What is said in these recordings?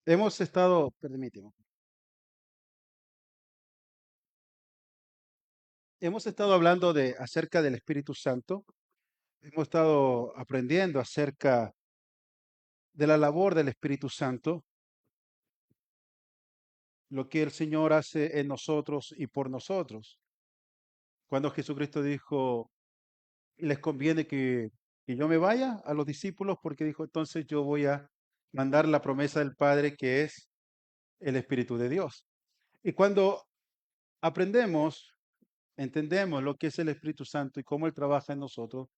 Permíteme, hemos estado hablando acerca del Espíritu Santo, hemos estado aprendiendo acerca de la labor del Espíritu Santo, lo que el Señor hace en nosotros y por nosotros. Cuando Jesucristo dijo, les conviene que yo me vaya a los discípulos, porque dijo, entonces yo voy a mandar la promesa del Padre que es el Espíritu de Dios. Y cuando aprendemos, entendemos lo que es el Espíritu Santo y cómo Él trabaja en nosotros,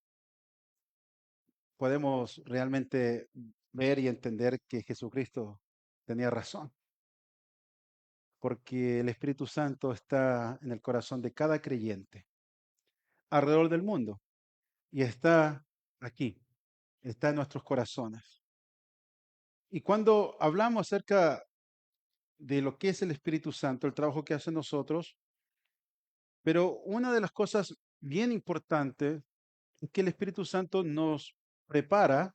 podemos realmente ver y entender que Jesucristo tenía razón, porque el Espíritu Santo está en el corazón de cada creyente alrededor del mundo y está aquí, está en nuestros corazones. Y cuando hablamos acerca de lo que es el Espíritu Santo, el trabajo que hace en nosotros, pero una de las cosas bien importantes es que el Espíritu Santo nos prepara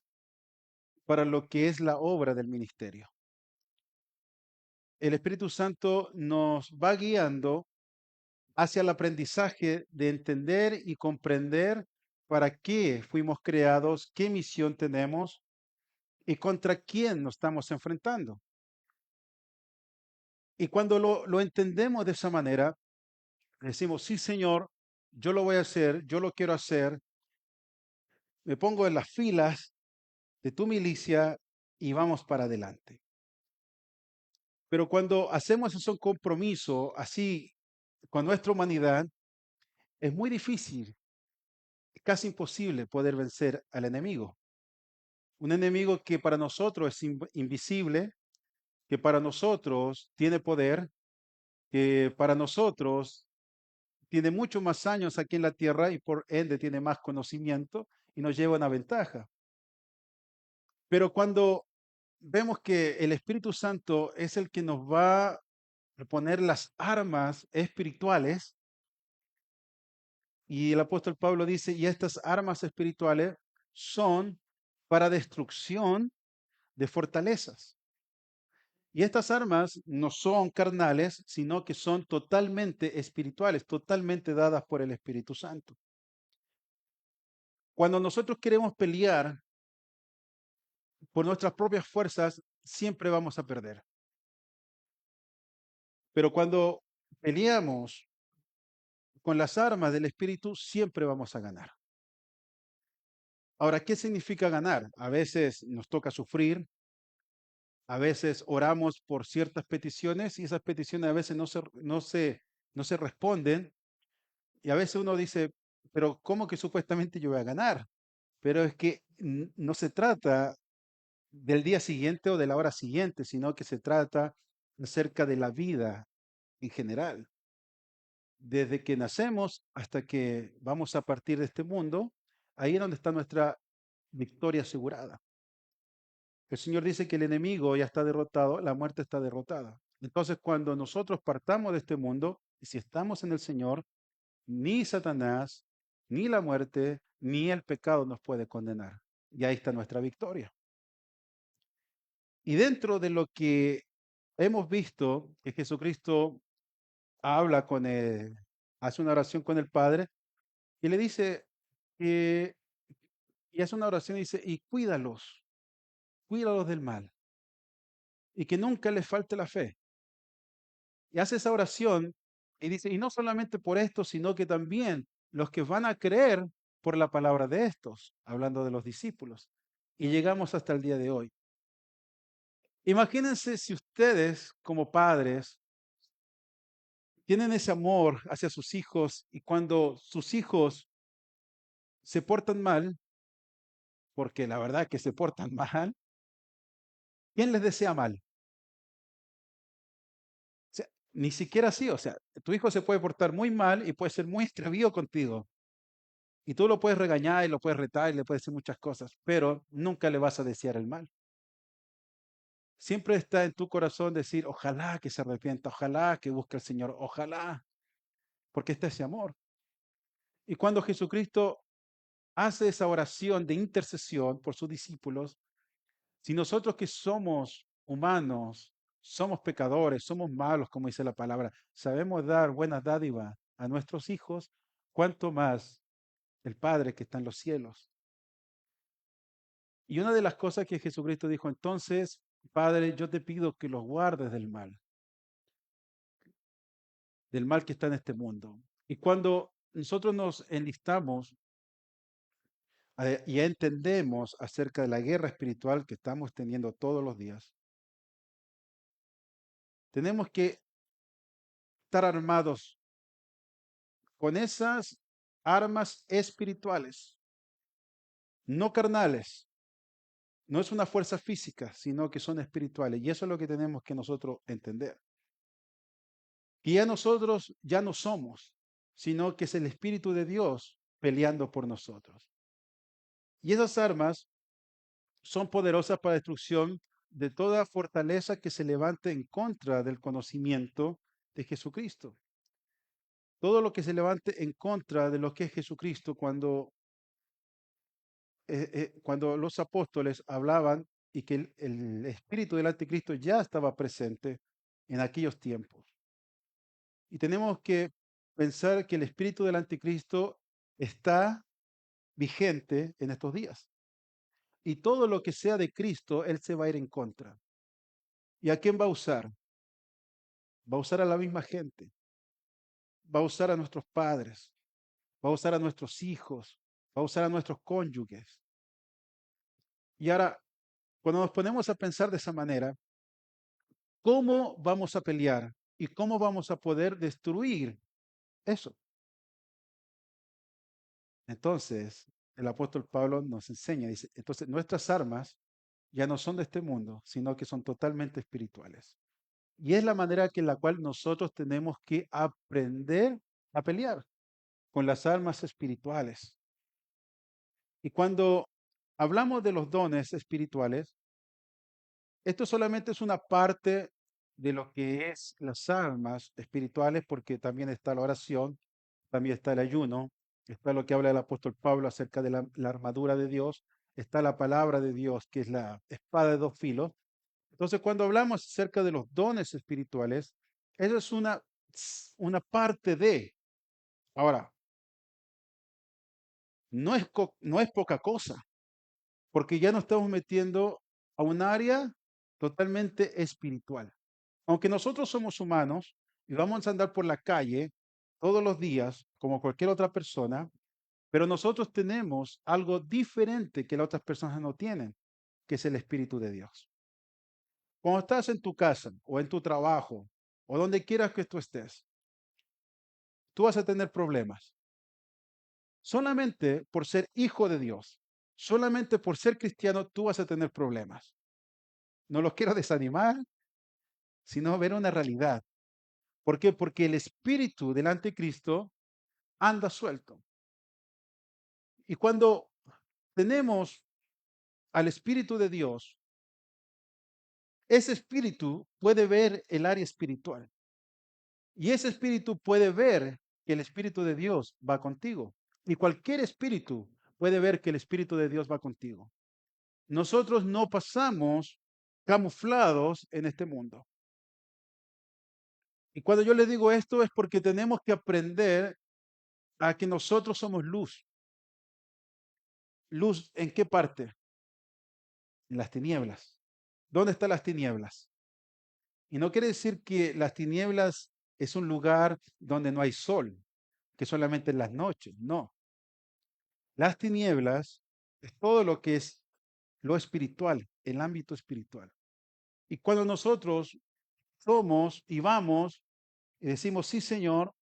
para lo que es la obra del ministerio. El Espíritu Santo nos va guiando hacia el aprendizaje de entender y comprender para qué fuimos creados, qué misión tenemos y contra quién nos estamos enfrentando. Y cuando lo entendemos de esa manera, decimos, sí, Señor, yo lo voy a hacer, yo lo quiero hacer, me pongo en las filas de tu milicia y vamos para adelante. Pero cuando hacemos ese compromiso así con nuestra humanidad, es muy difícil, casi imposible poder vencer al enemigo. Un enemigo que para nosotros es invisible, que para nosotros tiene poder, que para nosotros tiene muchos más años aquí en la tierra y por ende tiene más conocimiento y nos lleva una ventaja. Pero cuando vemos que el Espíritu Santo es el que nos va a poner las armas espirituales, y el apóstol Pablo dice, y estas armas espirituales son para destrucción de fortalezas. Y estas armas no son carnales, sino que son totalmente espirituales, totalmente dadas por el Espíritu Santo. Cuando nosotros queremos pelear por nuestras propias fuerzas, siempre vamos a perder. Pero cuando peleamos con las armas del Espíritu, siempre vamos a ganar. Ahora, ¿qué significa ganar? A veces nos toca sufrir, a veces oramos por ciertas peticiones y esas peticiones a veces no se responden. Y a veces uno dice, pero ¿cómo que supuestamente yo voy a ganar? Pero es que no se trata del día siguiente o de la hora siguiente, sino que se trata acerca de la vida en general. Desde que nacemos hasta que vamos a partir de este mundo, ahí es donde está nuestra victoria asegurada. El Señor dice que el enemigo ya está derrotado, la muerte está derrotada. Entonces, cuando nosotros partamos de este mundo, y si estamos en el Señor, ni Satanás, ni la muerte, ni el pecado nos puede condenar. Y ahí está nuestra victoria. Y dentro de lo que hemos visto, que Jesucristo habla hace una oración con el Padre, y le dice, que, y hace una oración y dice, y cuídalos, cuídalos del mal, y que nunca les falte la fe. Y hace esa oración y dice, y no solamente por esto, sino que también los que van a creer por la palabra de estos, hablando de los discípulos. Y llegamos hasta el día de hoy. Imagínense si ustedes como padres tienen ese amor hacia sus hijos y cuando sus hijos se portan mal, porque la verdad que se portan mal, ¿quién les desea mal? O sea, ni siquiera así, o sea, tu hijo se puede portar muy mal y puede ser muy extravío contigo. Y tú lo puedes regañar y lo puedes retar y le puedes decir muchas cosas, pero nunca le vas a desear el mal. Siempre está en tu corazón decir, ojalá que se arrepienta, ojalá que busque al Señor, ojalá, porque está ese amor. Y cuando Jesucristo hace esa oración de intercesión por sus discípulos, si nosotros que somos humanos, somos pecadores, somos malos, como dice la palabra, sabemos dar buenas dádivas a nuestros hijos, cuanto más el Padre que está en los cielos. Y una de las cosas que Jesucristo dijo entonces, Padre, yo te pido que los guardes del mal que está en este mundo. Y cuando nosotros nos enlistamos y entendemos acerca de la guerra espiritual que estamos teniendo todos los días, tenemos que estar armados con esas armas espirituales, no carnales. No es una fuerza física, sino que son espirituales. Y eso es lo que tenemos que nosotros entender. Que ya nosotros ya no somos, sino que es el Espíritu de Dios peleando por nosotros. Y esas armas son poderosas para destrucción de toda fortaleza que se levante en contra del conocimiento de Jesucristo. Todo lo que se levante en contra de lo que es Jesucristo, cuando los apóstoles hablaban y que el espíritu del anticristo ya estaba presente en aquellos tiempos. Y tenemos que pensar que el espíritu del anticristo está vigente en estos días. Y todo lo que sea de Cristo, Él se va a ir en contra. ¿Y a quién va a usar? Va a usar a la misma gente. Va a usar a nuestros padres. Va a usar a nuestros hijos. Va a usar a nuestros cónyuges. Y ahora, cuando nos ponemos a pensar de esa manera, ¿cómo vamos a pelear? ¿Y cómo vamos a poder destruir eso? Entonces, el apóstol Pablo nos enseña, dice, entonces nuestras armas ya no son de este mundo, sino que son totalmente espirituales. Y es la manera en la cual nosotros tenemos que aprender a pelear con las armas espirituales. Y cuando hablamos de los dones espirituales, esto solamente es una parte de lo que es las armas espirituales, porque también está la oración, también está el ayuno, está lo que habla el apóstol Pablo acerca de la armadura de Dios, está la palabra de Dios, que es la espada de dos filos. Entonces, cuando hablamos acerca de los dones espirituales, eso es una parte de. Ahora, no es poca cosa, porque ya nos estamos metiendo a un área totalmente espiritual. Aunque nosotros somos humanos y vamos a andar por la calle todos los días, como cualquier otra persona, pero nosotros tenemos algo diferente que las otras personas no tienen, que es el Espíritu de Dios. Cuando estás en tu casa o en tu trabajo o donde quieras que tú estés, tú vas a tener problemas. Solamente por ser hijo de Dios, solamente por ser cristiano, tú vas a tener problemas. No los quiero desanimar, sino ver una realidad. ¿Por qué? Porque el espíritu del anticristo anda suelto. Y cuando tenemos al Espíritu de Dios, ese espíritu puede ver el área espiritual. Y ese espíritu puede ver que el Espíritu de Dios va contigo. Y cualquier espíritu puede ver que el Espíritu de Dios va contigo. Nosotros no pasamos camuflados en este mundo. Y cuando yo le digo esto es porque tenemos que aprender a que nosotros somos luz. ¿Luz en qué parte? En las tinieblas. ¿Dónde están las tinieblas? Y no quiere decir que las tinieblas es un lugar donde no hay sol, que solamente en las noches. No. Las tinieblas es todo lo que es lo espiritual, el ámbito espiritual. Y cuando nosotros somos y vamos y decimos, sí, Señor,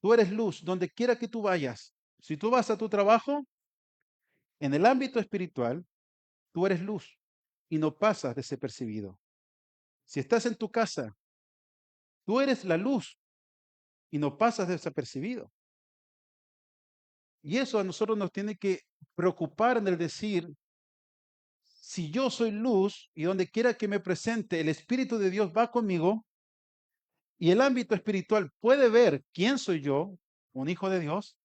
tú eres luz, donde quiera que tú vayas. Si tú vas a tu trabajo, en el ámbito espiritual, tú eres luz y no pasas desapercibido. Si estás en tu casa, tú eres la luz y no pasas desapercibido. Y eso a nosotros nos tiene que preocupar en el decir, si yo soy luz y donde quiera que me presente, el Espíritu de Dios va conmigo y el ámbito espiritual puede ver quién soy yo, un hijo de Dios,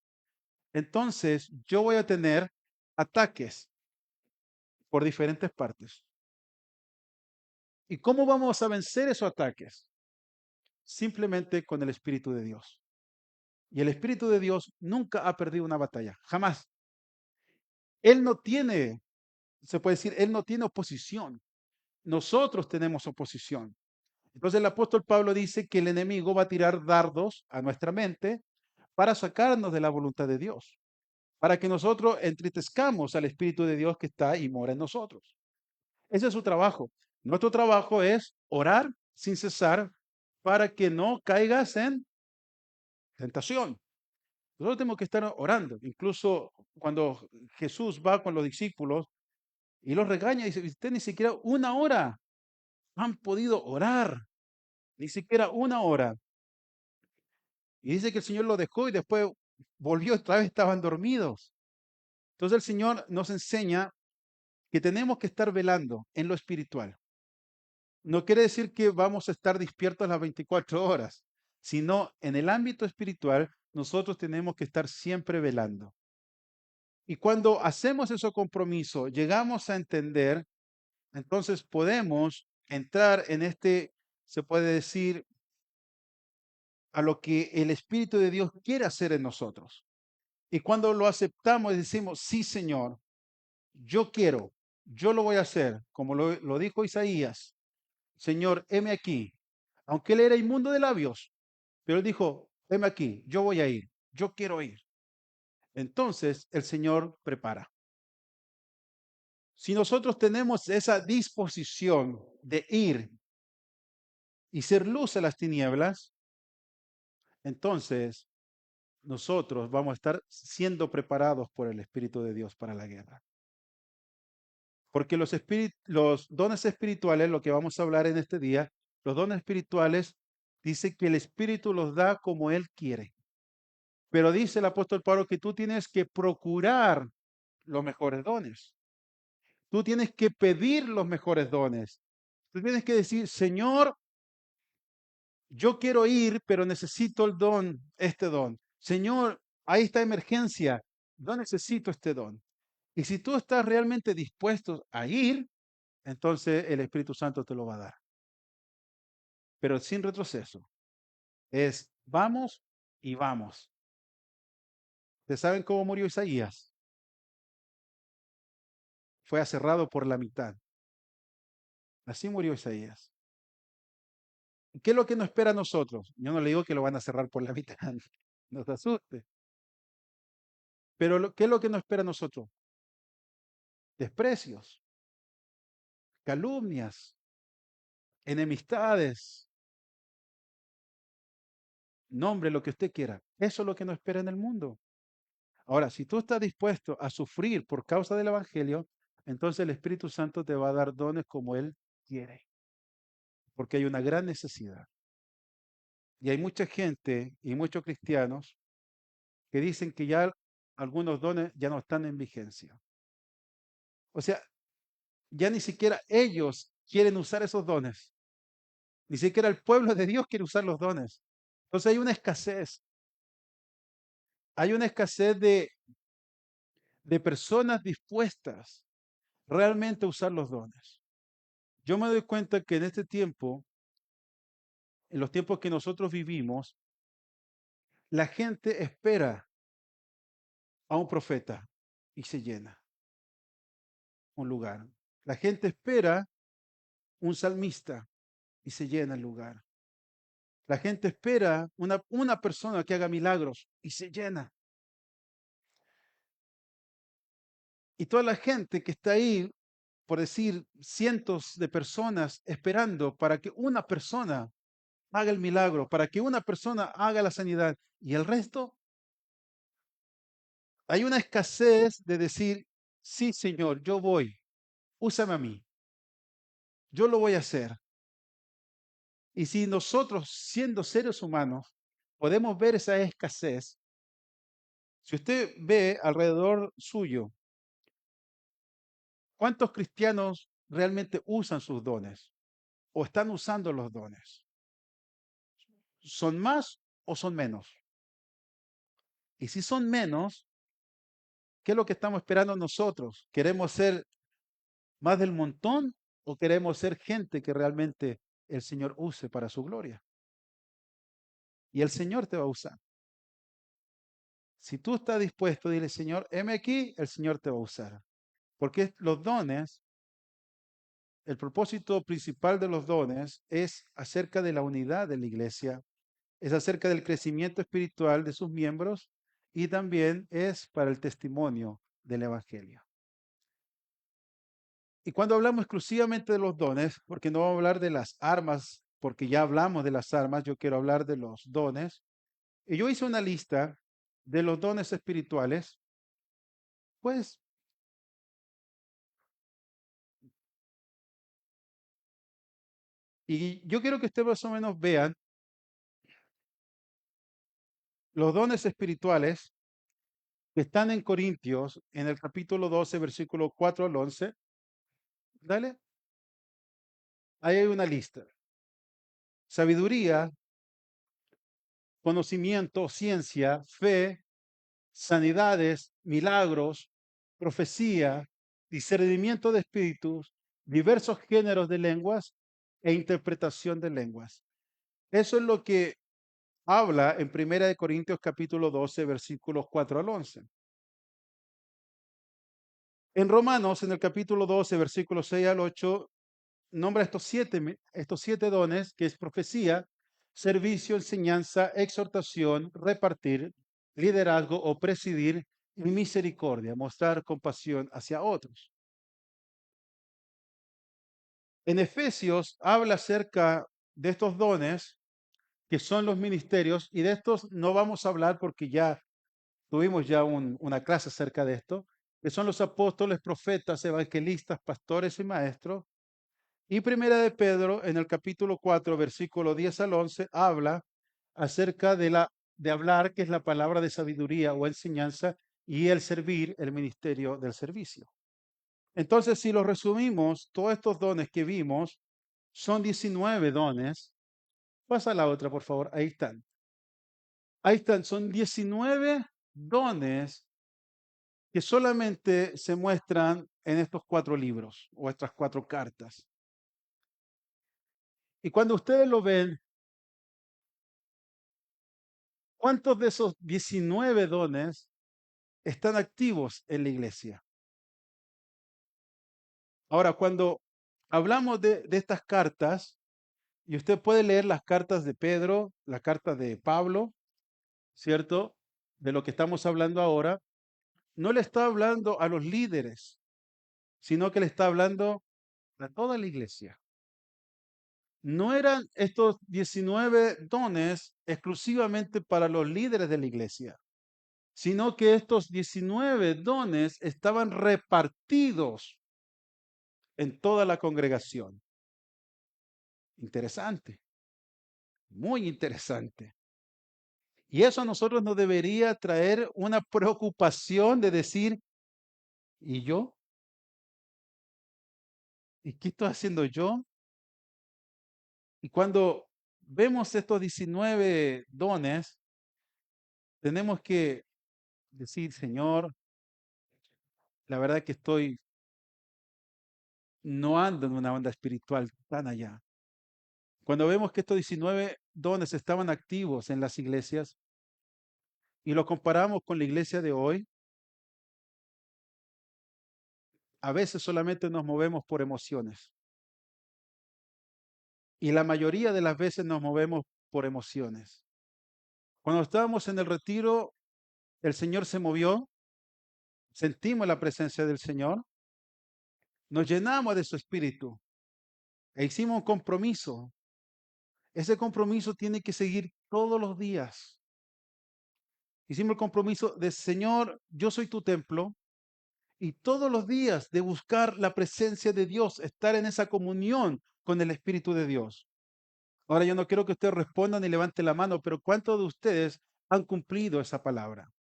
entonces yo voy a tener ataques por diferentes partes. ¿Y cómo vamos a vencer esos ataques? Simplemente con el Espíritu de Dios. Y el Espíritu de Dios nunca ha perdido una batalla, jamás. Él no tiene, se puede decir, Él no tiene oposición. Nosotros tenemos oposición. Entonces el apóstol Pablo dice que el enemigo va a tirar dardos a nuestra mente para sacarnos de la voluntad de Dios, para que nosotros entristezcamos al Espíritu de Dios que está y mora en nosotros. Ese es su trabajo. Nuestro trabajo es orar sin cesar para que no caigas en tentación. Nosotros tenemos que estar orando. Incluso cuando Jesús va con los discípulos y los regaña, dice, usted ni siquiera una hora han podido orar, ni siquiera una hora. Y dice que el Señor lo dejó y después volvió otra vez, estaban dormidos. Entonces el Señor nos enseña que tenemos que estar velando en lo espiritual. No quiere decir que vamos a estar despiertos las 24 horas, sino en el ámbito espiritual nosotros tenemos que estar siempre velando. Y cuando hacemos ese compromiso, llegamos a entender, entonces podemos entrar en este, se puede decir, a lo que el Espíritu de Dios quiere hacer en nosotros. Y cuando lo aceptamos y decimos, sí, Señor, yo quiero, yo lo voy a hacer, como lo dijo Isaías, Señor, heme aquí. Aunque él era inmundo de labios, pero él dijo, heme aquí, yo voy a ir, yo quiero ir. Entonces el Señor prepara. Si nosotros tenemos esa disposición de ir y ser luz a las tinieblas, entonces nosotros vamos a estar siendo preparados por el Espíritu de Dios para la guerra. Porque los dones espirituales, lo que vamos a hablar en este día, los dones espirituales, dice que el Espíritu los da como Él quiere. Pero dice el apóstol Pablo que tú tienes que procurar los mejores dones. Tú tienes que pedir los mejores dones. Tú tienes que decir, Señor, yo quiero ir, pero necesito el don, este don. Señor, hay esta emergencia, yo necesito este don. Y si tú estás realmente dispuesto a ir, entonces el Espíritu Santo te lo va a dar. Pero sin retroceso. Es vamos y vamos. ¿Ustedes saben cómo murió Isaías? Fue aserrado por la mitad. Así murió Isaías. ¿Qué es lo que nos espera a nosotros? Yo no le digo que lo van a cerrar por la mitad, no te asuste. Pero ¿qué es lo que nos espera a nosotros? Desprecios, calumnias, enemistades, nombre, lo que usted quiera. Eso es lo que nos espera en el mundo. Ahora, si tú estás dispuesto a sufrir por causa del Evangelio, entonces el Espíritu Santo te va a dar dones como Él quiere, porque hay una gran necesidad. Y hay mucha gente y muchos cristianos que dicen que ya algunos dones ya no están en vigencia. O sea, ya ni siquiera ellos quieren usar esos dones. Ni siquiera el pueblo de Dios quiere usar los dones. Entonces hay una escasez. Hay una escasez de personas dispuestas realmente a usar los dones. Yo me doy cuenta que en este tiempo, en los tiempos que nosotros vivimos, la gente espera a un profeta y se llena un lugar. La gente espera un salmista y se llena el lugar. La gente espera una persona que haga milagros y se llena. Y toda la gente que está ahí, por decir, cientos de personas esperando para que una persona haga el milagro, para que una persona haga la sanidad. Y el resto, hay una escasez de decir, sí, Señor, yo voy, úsame a mí, yo lo voy a hacer. Y si nosotros, siendo seres humanos, podemos ver esa escasez, si usted ve alrededor suyo, ¿cuántos cristianos realmente usan sus dones o están usando los dones? ¿Son más o son menos? Y si son menos, ¿qué es lo que estamos esperando nosotros? ¿Queremos ser más del montón o queremos ser gente que realmente el Señor use para su gloria. Y el Señor te va a usar. Si tú estás dispuesto, dile, Señor, heme aquí, el Señor te va a usar. Porque los dones, el propósito principal de los dones es acerca de la unidad de la iglesia, es acerca del crecimiento espiritual de sus miembros y también es para el testimonio del Evangelio. Y cuando hablamos exclusivamente de los dones, porque no vamos a hablar de las armas, porque ya hablamos de las armas, yo quiero hablar de los dones. Y yo hice una lista de los dones espirituales, pues, y yo quiero que ustedes más o menos vean los dones espirituales que están en Corintios, en el capítulo 12, versículo 4 al 11. Dale, ahí hay una lista. Sabiduría, conocimiento, ciencia, fe, sanidades, milagros, profecía, discernimiento de espíritus, diversos géneros de lenguas e interpretación de lenguas. Eso es lo que habla en Primera de Corintios capítulo 12, versículos 4 al 11. En Romanos, en el capítulo 12, versículos 6 al 8, nombra estos siete dones, que es profecía, servicio, enseñanza, exhortación, repartir, liderazgo o presidir, y misericordia, mostrar compasión hacia otros. En Efesios habla acerca de estos dones, que son los ministerios, y de estos no vamos a hablar porque ya tuvimos ya una clase acerca de esto, que son los apóstoles, profetas, evangelistas, pastores y maestros. Y Primera de Pedro, en el capítulo 4, versículo 10 al 11, habla acerca de hablar, que es la palabra de sabiduría o enseñanza, y el servir, el ministerio del servicio. Entonces, si lo resumimos, todos estos dones que vimos son 19 dones. Pasa a la otra, por favor. Ahí están. Ahí están. Son 19 dones que solamente se muestran en estos cuatro libros o estas cuatro cartas. Y cuando ustedes lo ven, ¿cuántos de esos 19 dones están activos en la iglesia? Ahora, cuando hablamos de estas cartas, y usted puede leer las cartas de Pedro, la carta de Pablo, ¿cierto? De lo que estamos hablando ahora, no le está hablando a los líderes, sino que le está hablando a toda la iglesia. No eran estos 19 dones exclusivamente para los líderes de la iglesia, sino que estos 19 dones estaban repartidos en toda la congregación. Interesante, muy interesante. Y eso a nosotros nos debería traer una preocupación de decir, ¿y yo? ¿Y qué estoy haciendo yo? Y cuando vemos estos 19 dones, tenemos que decir, Señor, la verdad que no ando en una onda espiritual tan allá. Cuando vemos que estos 19 dones estaban activos en las iglesias y lo comparamos con la iglesia de hoy, a veces solamente nos movemos por emociones. Y la mayoría de las veces nos movemos por emociones. Cuando estábamos en el retiro, el Señor se movió, sentimos la presencia del Señor, nos llenamos de su espíritu e hicimos un compromiso. Ese compromiso tiene que seguir todos los días. Hicimos el compromiso de, Señor, yo soy tu templo, y todos los días de buscar la presencia de Dios, estar en esa comunión con el Espíritu de Dios. Ahora yo no quiero que usted responda ni levante la mano, pero ¿cuántos de ustedes han cumplido esa palabra?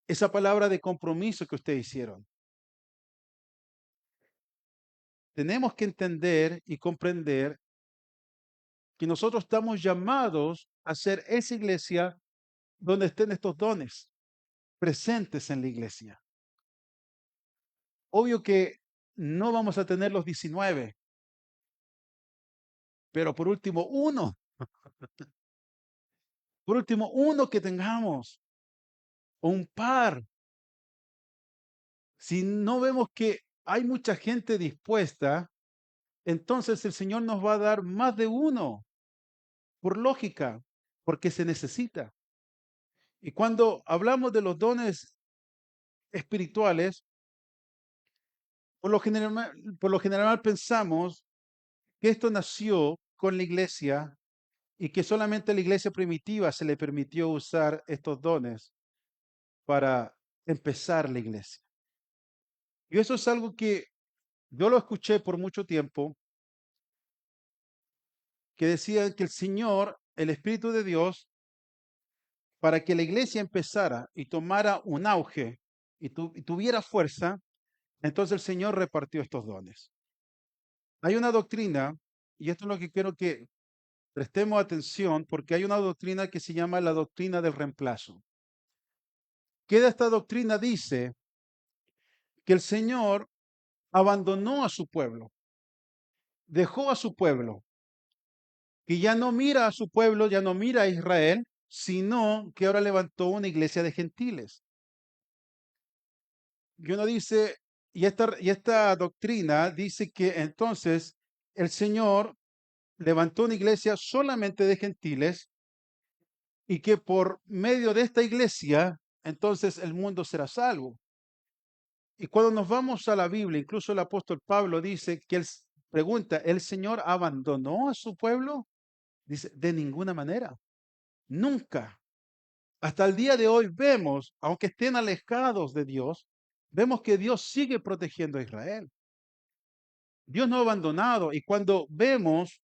Esa palabra de compromiso que ustedes hicieron. Tenemos que entender y comprender que nosotros estamos llamados a ser esa iglesia donde estén estos dones presentes en la iglesia. Obvio que no vamos a tener los 19, pero por último uno que tengamos, o un par. Si no vemos que hay mucha gente dispuesta, entonces el Señor nos va a dar más de uno, por lógica, porque se necesita. Y cuando hablamos de los dones espirituales, por lo general pensamos que esto nació con la iglesia y que solamente a la iglesia primitiva se le permitió usar estos dones para empezar la iglesia. Y eso es algo que yo lo escuché por mucho tiempo, que decían que el Señor, el Espíritu de Dios, para que la iglesia empezara y tomara un auge y tuviera fuerza, entonces el Señor repartió estos dones. Hay una doctrina, y esto es lo que quiero que prestemos atención, porque hay una doctrina que se llama la doctrina del reemplazo. Que de esta doctrina dice que el Señor abandonó a su pueblo, dejó a su pueblo, que ya no mira a su pueblo, ya no mira a Israel, sino que ahora levantó una iglesia de gentiles. Y uno dice, y esta doctrina dice que entonces el Señor levantó una iglesia solamente de gentiles y que por medio de esta iglesia, entonces el mundo será salvo. Y cuando nos vamos a la Biblia, incluso el apóstol Pablo dice que él pregunta, ¿el Señor abandonó a su pueblo? Dice, de ninguna manera, nunca. Hasta el día de hoy vemos, aunque estén alejados de Dios, vemos que Dios sigue protegiendo a Israel. Dios no ha abandonado. Y cuando vemos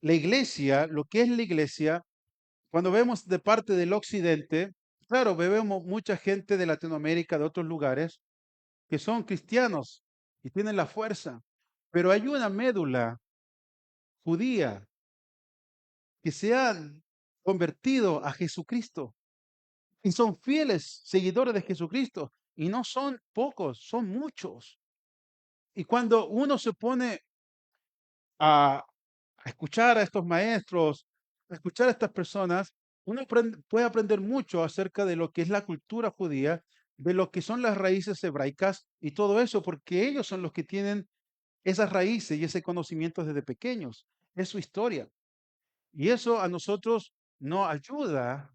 la iglesia, lo que es la iglesia, cuando vemos de parte del occidente, claro, vemos mucha gente de Latinoamérica, de otros lugares, que son cristianos y tienen la fuerza, pero hay una médula judía que se han convertido a Jesucristo y son fieles seguidores de Jesucristo y no son pocos, son muchos. Y cuando uno se pone a, a escuchar a estos maestros, a escuchar a estas personas, uno puede aprender mucho acerca de lo que es la cultura judía, de lo que son las raíces hebraicas y todo eso, porque ellos son los que tienen esas raíces y ese conocimiento desde pequeños. Es su historia. Y eso a nosotros nos ayuda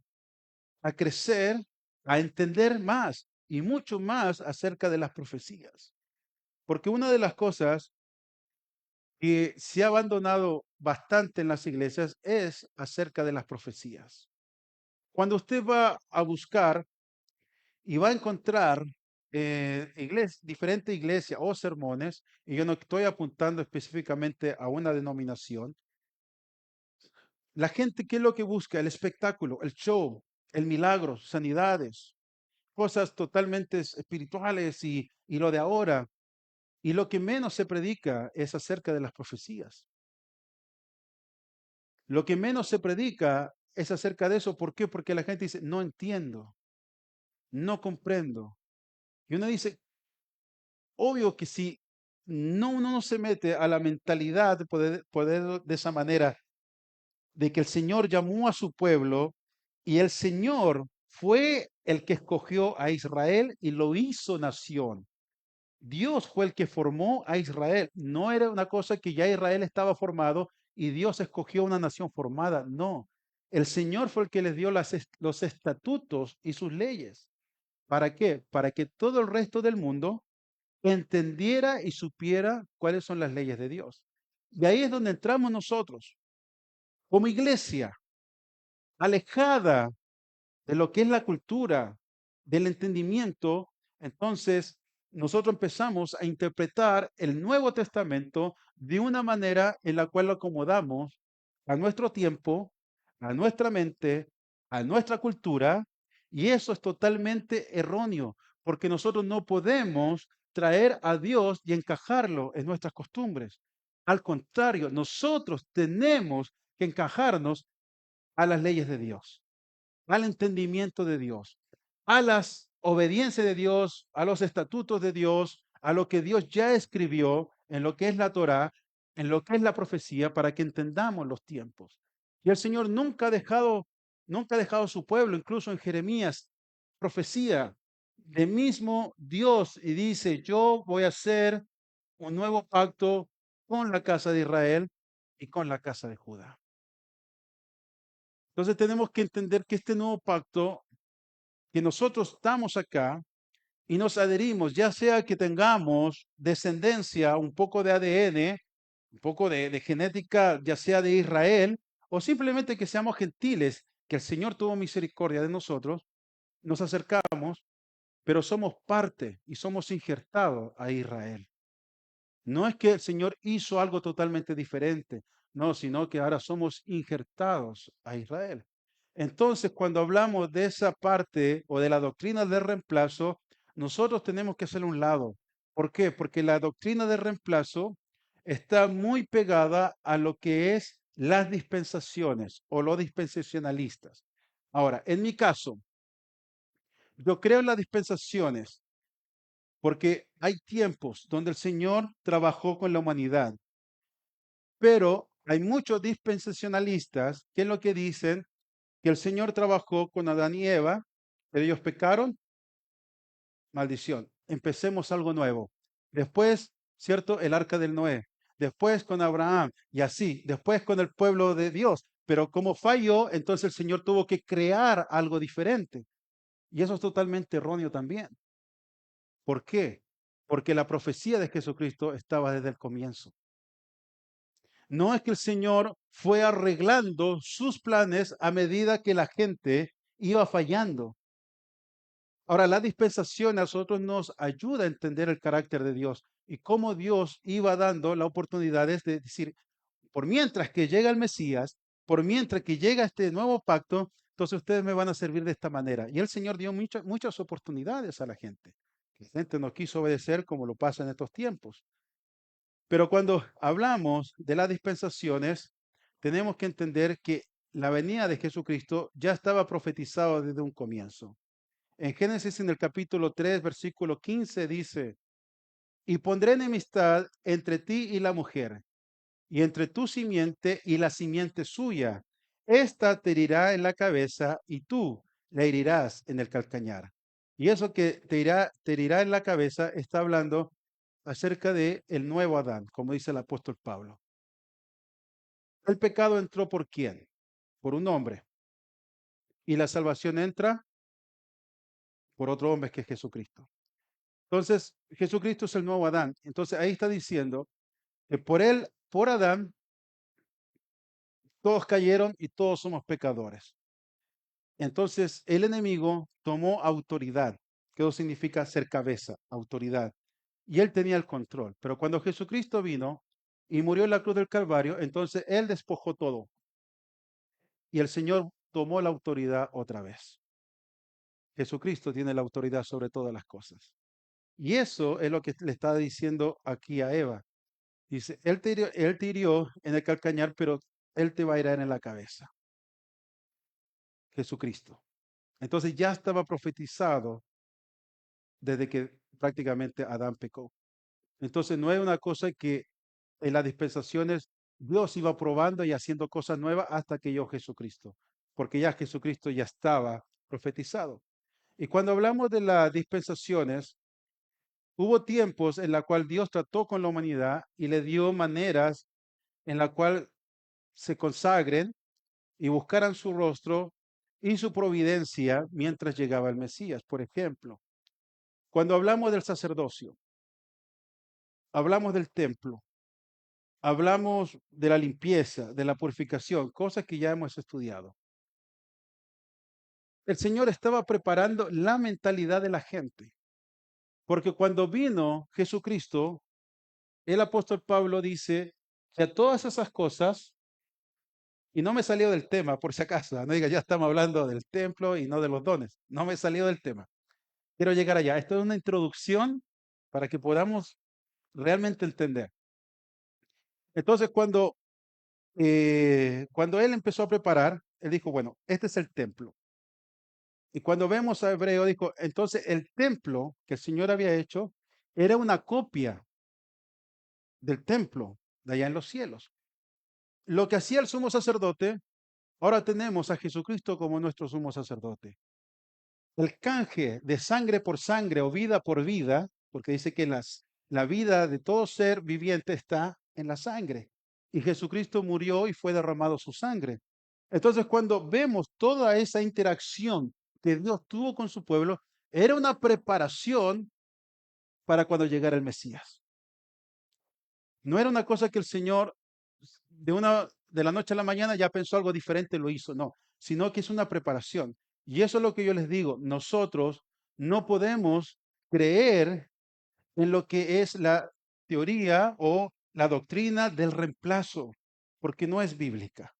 a crecer, a entender más y mucho más acerca de las profecías. Porque una de las cosas que se ha abandonado bastante en las iglesias es acerca de las profecías. Cuando usted va a buscar y va a encontrar diferentes iglesias o sermones, y yo no estoy apuntando específicamente a una denominación, la gente, ¿qué es lo que busca? El espectáculo, el show, el milagro, sanidades, cosas totalmente espirituales y lo de ahora. Y lo que menos se predica es acerca de las profecías. Lo que menos se predica es acerca de eso. ¿Por qué? Porque la gente dice, no entiendo, no comprendo. Y uno dice, obvio que si uno no se mete a la mentalidad de poder de esa manera, de que el Señor llamó a su pueblo y el Señor fue el que escogió a Israel y lo hizo nación. Dios fue el que formó a Israel. No era una cosa que ya Israel estaba formado y Dios escogió una nación formada. No. El Señor fue el que les dio los estatutos y sus leyes. ¿Para qué? Para que todo el resto del mundo entendiera y supiera cuáles son las leyes de Dios. Y ahí es donde entramos nosotros, como iglesia, alejada de lo que es la cultura, del entendimiento, entonces nosotros empezamos a interpretar el Nuevo Testamento de una manera en la cual lo acomodamos a nuestro tiempo, a nuestra mente, a nuestra cultura, y eso es totalmente erróneo, porque nosotros no podemos traer a Dios y encajarlo en nuestras costumbres. Al contrario, nosotros tenemos que encajarnos a las leyes de Dios, al entendimiento de Dios, a las obediencias de Dios, a los estatutos de Dios, a lo que Dios ya escribió en lo que es la Torá, en lo que es la profecía, para que entendamos los tiempos. Y el Señor nunca ha dejado a su pueblo, incluso en Jeremías, profecía de mismo Dios y dice, yo voy a hacer un nuevo pacto con la casa de Israel y con la casa de Judá. Entonces tenemos que entender que este nuevo pacto, que nosotros estamos acá y nos adherimos, ya sea que tengamos descendencia, un poco de ADN, un poco de genética, ya sea de Israel, o simplemente que seamos gentiles, que el Señor tuvo misericordia de nosotros, nos acercamos, pero somos parte y somos injertados a Israel. No es que el Señor hizo algo totalmente diferente, no, sino que ahora somos injertados a Israel. Entonces, cuando hablamos de esa parte o de la doctrina del reemplazo, nosotros tenemos que hacer un lado. ¿Por qué? Porque la doctrina del reemplazo está muy pegada a lo que es las dispensaciones o los dispensacionalistas. Ahora, en mi caso, yo creo en las dispensaciones porque hay tiempos donde el Señor trabajó con la humanidad, pero hay muchos dispensacionalistas que es lo que dicen que el Señor trabajó con Adán y Eva, pero ellos pecaron, maldición. Empecemos algo nuevo. Después, ¿cierto? El arca del Noé. Después con Abraham y así. Después con el pueblo de Dios. Pero como falló, entonces el Señor tuvo que crear algo diferente. Y eso es totalmente erróneo también. ¿Por qué? Porque la profecía de Jesucristo estaba desde el comienzo. No es que el Señor fue arreglando sus planes a medida que la gente iba fallando. Ahora, la dispensación a nosotros nos ayuda a entender el carácter de Dios y cómo Dios iba dando las oportunidades de decir, por mientras que llega el Mesías, por mientras que llega este nuevo pacto, entonces ustedes me van a servir de esta manera. Y el Señor dio muchas oportunidades a la gente. La gente no quiso obedecer como lo pasa en estos tiempos. Pero cuando hablamos de las dispensaciones, tenemos que entender que la venida de Jesucristo ya estaba profetizado desde un comienzo. En Génesis, en el capítulo 3, versículo 15, dice, y pondré enemistad entre ti y la mujer, y entre tu simiente y la simiente suya. Esta te herirá en la cabeza y tú le herirás en el calcañar. Y eso que te herirá en la cabeza está hablando acerca de el nuevo Adán, como dice el apóstol Pablo. El pecado entró por quién? Por un hombre. Y la salvación entra por otro hombre que es Jesucristo. Entonces, Jesucristo es el nuevo Adán. Entonces, ahí está diciendo que por él, por Adán, todos cayeron y todos somos pecadores. Entonces, el enemigo tomó autoridad, que eso significa ser cabeza, autoridad. Y él tenía el control. Pero cuando Jesucristo vino y murió en la cruz del Calvario, entonces él despojó todo. Y el Señor tomó la autoridad otra vez. Jesucristo tiene la autoridad sobre todas las cosas. Y eso es lo que le está diciendo aquí a Eva. Dice, él te hirió en el calcañar, pero él te va a herir en la cabeza. Jesucristo. Entonces ya estaba profetizado desde que prácticamente Adán pecó. Entonces no es una cosa que en las dispensaciones Dios iba probando y haciendo cosas nuevas hasta que llegó Jesucristo, porque ya Jesucristo ya estaba profetizado. Y cuando hablamos de las dispensaciones, hubo tiempos en la cual Dios trató con la humanidad y le dio maneras en la cual se consagren y buscaran su rostro y su providencia mientras llegaba el Mesías. Por ejemplo, cuando hablamos del sacerdocio, hablamos del templo, hablamos de la limpieza, de la purificación, cosas que ya hemos estudiado. El Señor estaba preparando la mentalidad de la gente, porque cuando vino Jesucristo, el apóstol Pablo dice que a todas esas cosas, y no me salió del tema, por si acaso, no diga, ya estamos hablando del templo y no de los dones, no me salió del tema. Quiero llegar allá. Esto es una introducción para que podamos realmente entender. Entonces, cuando él empezó a preparar, él dijo, bueno, este es el templo. Y cuando vemos a Hebreo, dijo, entonces el templo que el Señor había hecho era una copia del templo de allá en los cielos. Lo que hacía el sumo sacerdote, ahora tenemos a Jesucristo como nuestro sumo sacerdote. El canje de sangre por sangre o vida por vida, porque dice que la vida de todo ser viviente está en la sangre. Y Jesucristo murió y fue derramado su sangre. Entonces, cuando vemos toda esa interacción que Dios tuvo con su pueblo, era una preparación para cuando llegara el Mesías. No era una cosa que el Señor de la noche a la mañana ya pensó algo diferente, lo hizo, no, sino que es una preparación. Y eso es lo que yo les digo, nosotros no podemos creer en lo que es la teoría o la doctrina del reemplazo, porque no es bíblica.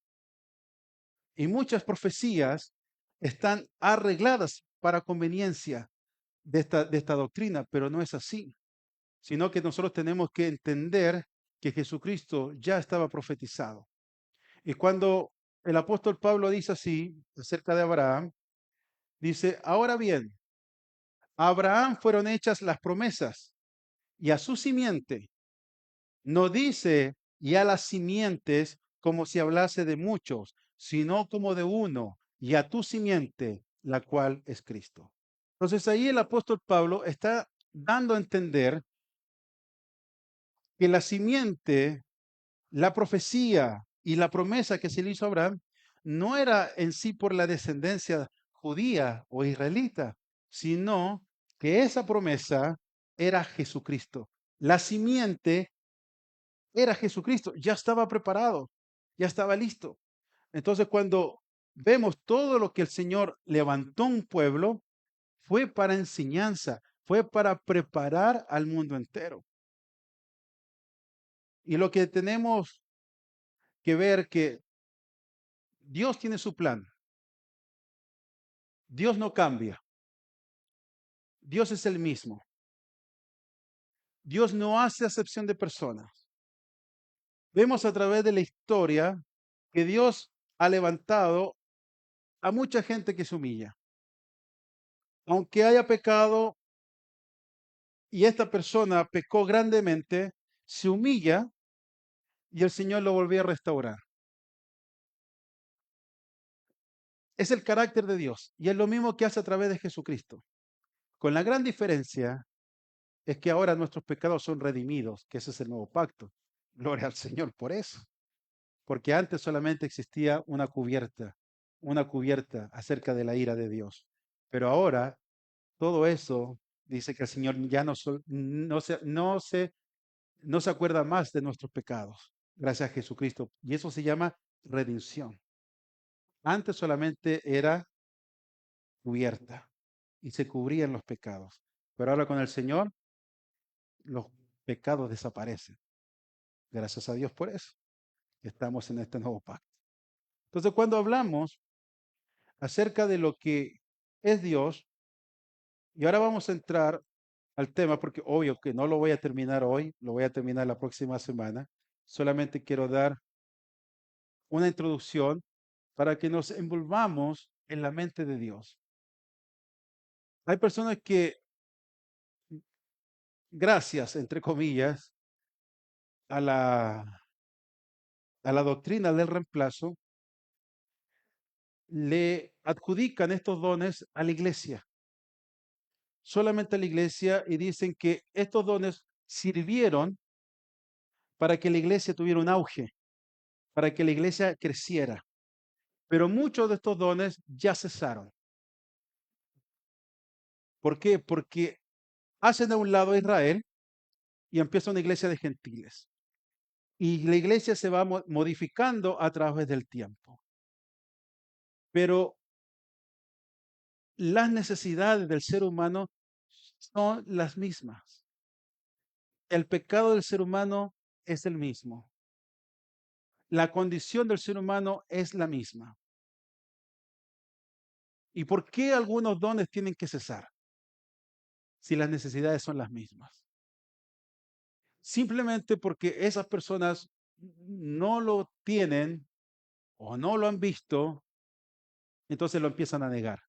Y muchas profecías están arregladas para conveniencia de esta doctrina, pero no es así, sino que nosotros tenemos que entender que Jesucristo ya estaba profetizado. Y cuando el apóstol Pablo dice así acerca de Abraham, dice, ahora bien, a Abraham fueron hechas las promesas y a su simiente. No dice y a las simientes como si hablase de muchos, sino como de uno, y a tu simiente, la cual es Cristo. Entonces ahí el apóstol Pablo está dando a entender que la simiente, la profecía y la promesa que se le hizo a Abraham no era en sí por la descendencia judía o israelita, sino que esa promesa era Jesucristo. La simiente era Jesucristo, ya estaba preparado, ya estaba listo. Entonces, cuando vemos todo lo que el Señor levantó un pueblo, fue para enseñanza, fue para preparar al mundo entero. Y lo que tenemos que ver que Dios tiene su plan. Dios no cambia. Dios es el mismo. Dios no hace acepción de personas. Vemos a través de la historia que Dios ha levantado a mucha gente que se humilla. Aunque haya pecado y esta persona pecó grandemente, se humilla y el Señor lo volvió a restaurar. Es el carácter de Dios y es lo mismo que hace a través de Jesucristo. Con la gran diferencia es que ahora nuestros pecados son redimidos, que ese es el nuevo pacto. Gloria al Señor por eso. Porque antes solamente existía una cubierta acerca de la ira de Dios. Pero ahora todo eso dice que el Señor ya no se acuerda más de nuestros pecados, gracias a Jesucristo. Y eso se llama redención. Antes solamente era cubierta y se cubrían los pecados. Pero ahora con el Señor los pecados desaparecen. Gracias a Dios por eso. Estamos en este nuevo pacto. Entonces, cuando hablamos acerca de lo que es Dios, y ahora vamos a entrar al tema, porque obvio que no lo voy a terminar hoy, lo voy a terminar la próxima semana. Solamente quiero dar una introducción para que nos envolvamos en la mente de Dios. Hay personas que, gracias, entre comillas, a a la doctrina del reemplazo, le adjudican estos dones a la iglesia, solamente a la iglesia, y dicen que estos dones sirvieron para que la iglesia tuviera un auge, para que la iglesia creciera. Pero muchos de estos dones ya cesaron. ¿Por qué? Porque hacen a un lado a Israel y empieza una iglesia de gentiles. Y la iglesia se va modificando a través del tiempo. Pero las necesidades del ser humano son las mismas. El pecado del ser humano es el mismo. La condición del ser humano es la misma. ¿Y por qué algunos dones tienen que cesar si las necesidades son las mismas? Simplemente porque esas personas no lo tienen o no lo han visto, entonces lo empiezan a negar.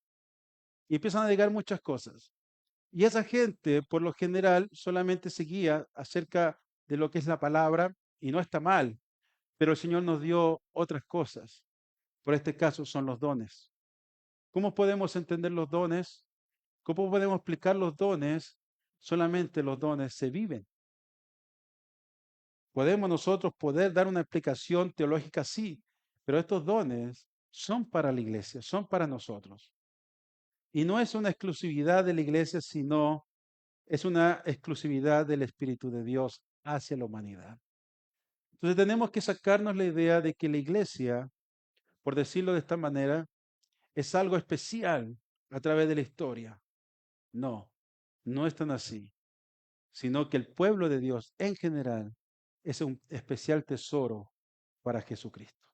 Y empiezan a negar muchas cosas. Y esa gente, por lo general, solamente seguía acerca de lo que es la palabra, y no está mal, pero el Señor nos dio otras cosas. Por este caso son los dones. ¿Cómo podemos entender los dones? ¿Cómo podemos explicar los dones? Solamente los dones se viven. Podemos nosotros poder dar una explicación teológica, sí, pero estos dones son para la iglesia, son para nosotros. Y no es una exclusividad de la iglesia, sino es una exclusividad del Espíritu de Dios hacia la humanidad. Entonces tenemos que sacarnos la idea de que la iglesia, por decirlo de esta manera, es algo especial a través de la historia. No, no es tan así, sino que el pueblo de Dios en general es un especial tesoro para Jesucristo,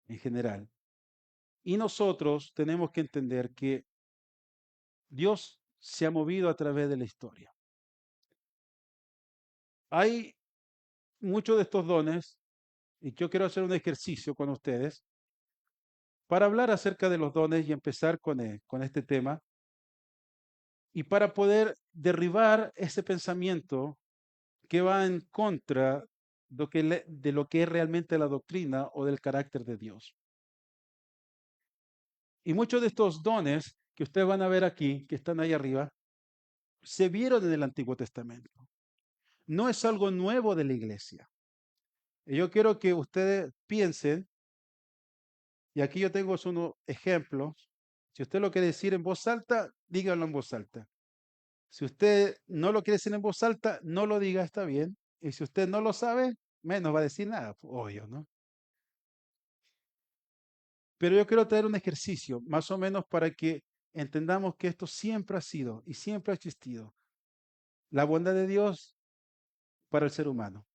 en general. Y nosotros tenemos que entender que Dios se ha movido a través de la historia. Hay muchos de estos dones, y yo quiero hacer un ejercicio con ustedes para hablar acerca de los dones y empezar con este tema, y para poder derribar ese pensamiento que va en contra de lo que es realmente la doctrina o del carácter de Dios. Y muchos de estos dones que ustedes van a ver aquí, que están ahí arriba, se vieron en el Antiguo Testamento. No es algo nuevo de la iglesia. Y yo quiero que ustedes piensen, y aquí yo tengo unos ejemplos. Si usted lo quiere decir en voz alta, dígalo en voz alta. Si usted no lo quiere decir en voz alta, no lo diga, está bien. Y si usted no lo sabe, menos va a decir nada, obvio, ¿no? Pero yo quiero traer un ejercicio, más o menos para que entendamos que esto siempre ha sido y siempre ha existido. La bondad de Dios para el ser humano,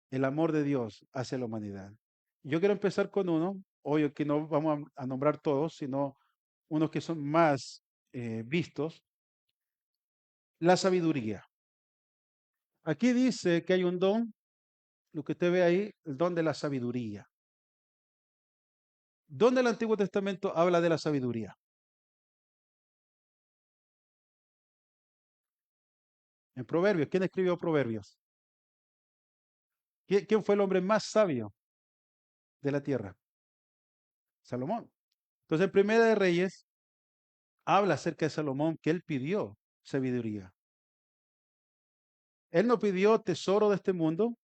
el amor de Dios hacia la humanidad. Yo quiero empezar con uno, obvio que no vamos a nombrar todos, sino unos que son más vistos, la sabiduría. Aquí dice que hay un don, lo que usted ve ahí, el don de la sabiduría. ¿Dónde el Antiguo Testamento habla de la sabiduría? En Proverbios. ¿Quién escribió Proverbios? ¿Quién fue el hombre más sabio de la tierra? Salomón. Entonces, en Primera de Reyes habla acerca de Salomón, que él pidió sabiduría. Él no pidió tesoro de este mundo,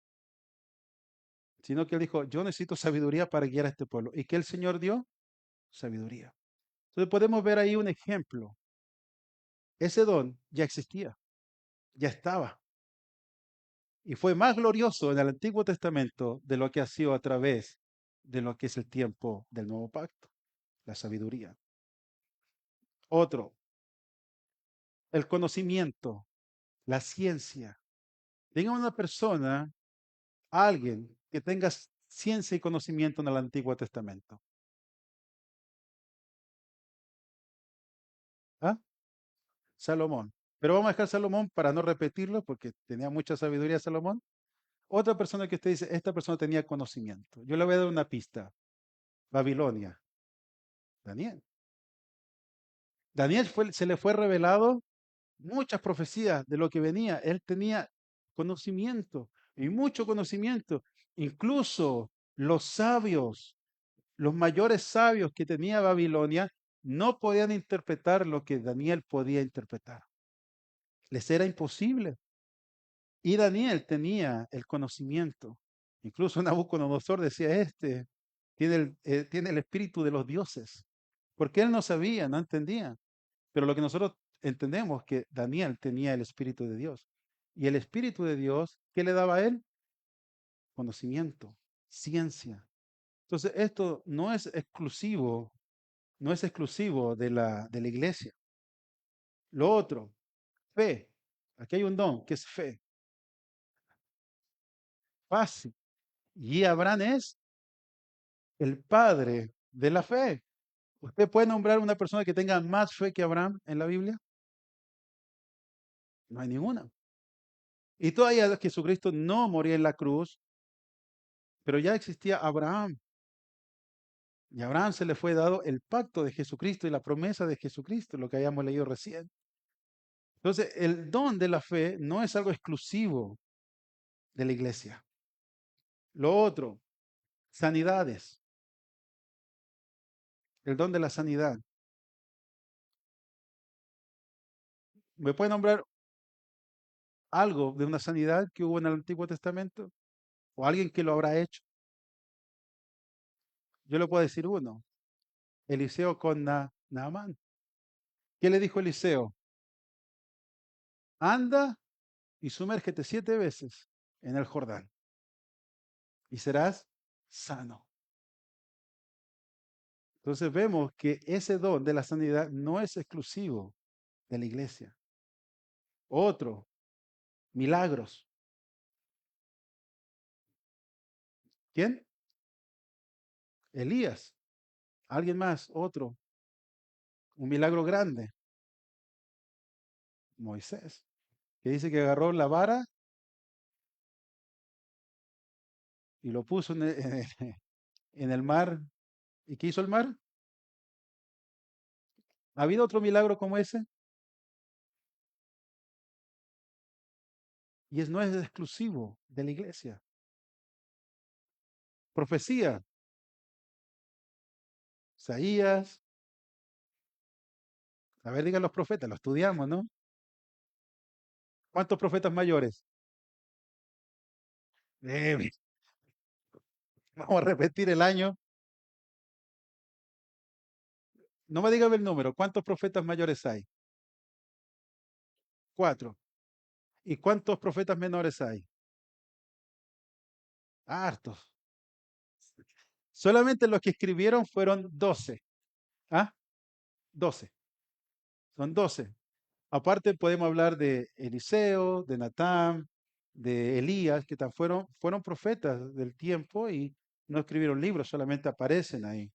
sino que él dijo, yo necesito sabiduría para guiar a este pueblo. ¿Y que el Señor dio? Sabiduría. Entonces podemos ver ahí un ejemplo. Ese don ya existía, ya estaba. Y fue más glorioso en el Antiguo Testamento de lo que ha sido a través de lo que es el tiempo del nuevo pacto, la sabiduría. Otro, el conocimiento, la ciencia. Tenga una persona, alguien que tenga ciencia y conocimiento en el Antiguo Testamento. ¿Ah? Salomón. Pero vamos a dejar Salomón para no repetirlo porque tenía mucha sabiduría Salomón. Otra persona que usted dice, esta persona tenía conocimiento. Yo le voy a dar una pista. Babilonia. Daniel. Se le fue revelado muchas profecías de lo que venía. Él tenía conocimiento y mucho conocimiento. Incluso los sabios, los mayores sabios que tenía Babilonia, no podían interpretar lo que Daniel podía interpretar. Les era imposible. Y Daniel tenía el conocimiento. Incluso Nabucodonosor decía, este tiene el espíritu de los dioses. Porque él no sabía, no entendía. Pero lo que nosotros entendemos es que Daniel tenía el espíritu de Dios. Y el espíritu de Dios, ¿qué le daba a él? Conocimiento, ciencia. Entonces, esto no es exclusivo de la iglesia. Lo otro, fe. Aquí hay un don que es fe. Fácil. Y Abraham es el padre de la fe. ¿Usted puede nombrar una persona que tenga más fe que Abraham en la Biblia? No hay ninguna. Y todavía Jesucristo no moría en la cruz, pero ya existía Abraham. Y a Abraham se le fue dado el pacto de Jesucristo y la promesa de Jesucristo, lo que habíamos leído recién. Entonces, el don de la fe no es algo exclusivo de la iglesia. Lo otro, sanidades, el don de la sanidad. ¿Me puede nombrar algo de una sanidad que hubo en el Antiguo Testamento? ¿O alguien que lo habrá hecho? Yo le puedo decir uno, Eliseo con Naamán. ¿Qué le dijo Eliseo? Anda y sumérgete 7 veces en el Jordán y serás sano. Entonces vemos que ese don de la sanidad no es exclusivo de la iglesia. Otro, milagros. ¿Quién? Elías. ¿Alguien más? Otro. Un milagro grande. Moisés, que dice que agarró la vara y lo puso en el mar. ¿Y qué hizo el mar? ¿Ha habido otro milagro como ese? Y no es exclusivo de la iglesia. Profecía. Isaías. A ver, digan los profetas, lo estudiamos, ¿no? ¿Cuántos profetas mayores? Eh, vamos a repetir el año. No me digan el número. ¿Cuántos profetas mayores hay? 4. ¿Y cuántos profetas menores hay? Hartos. Solamente los que escribieron fueron 12. ¿Ah? 12. Son 12. Aparte podemos hablar de Eliseo, de Natán, de Elías, que fueron profetas del tiempo y no escribieron libros, solamente aparecen ahí.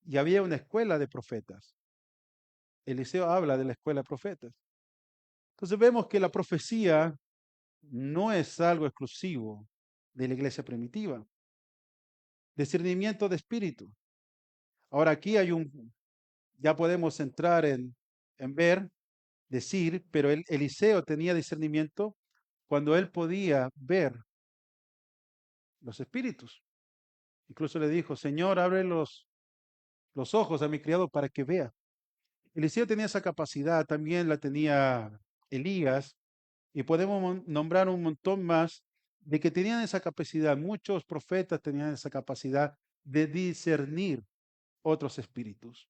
Y había una escuela de profetas. Eliseo habla de la escuela de profetas. Entonces vemos que la profecía no es algo exclusivo de la iglesia primitiva. Discernimiento de espíritu. Ahora aquí ya podemos entrar en ver, decir, pero Eliseo tenía discernimiento cuando él podía ver los espíritus. Incluso le dijo, Señor, abre los ojos a mi criado para que vea. Eliseo tenía esa capacidad, también la tenía Elías, y podemos nombrar un montón más de que tenían esa capacidad. Muchos profetas tenían esa capacidad de discernir otros espíritus.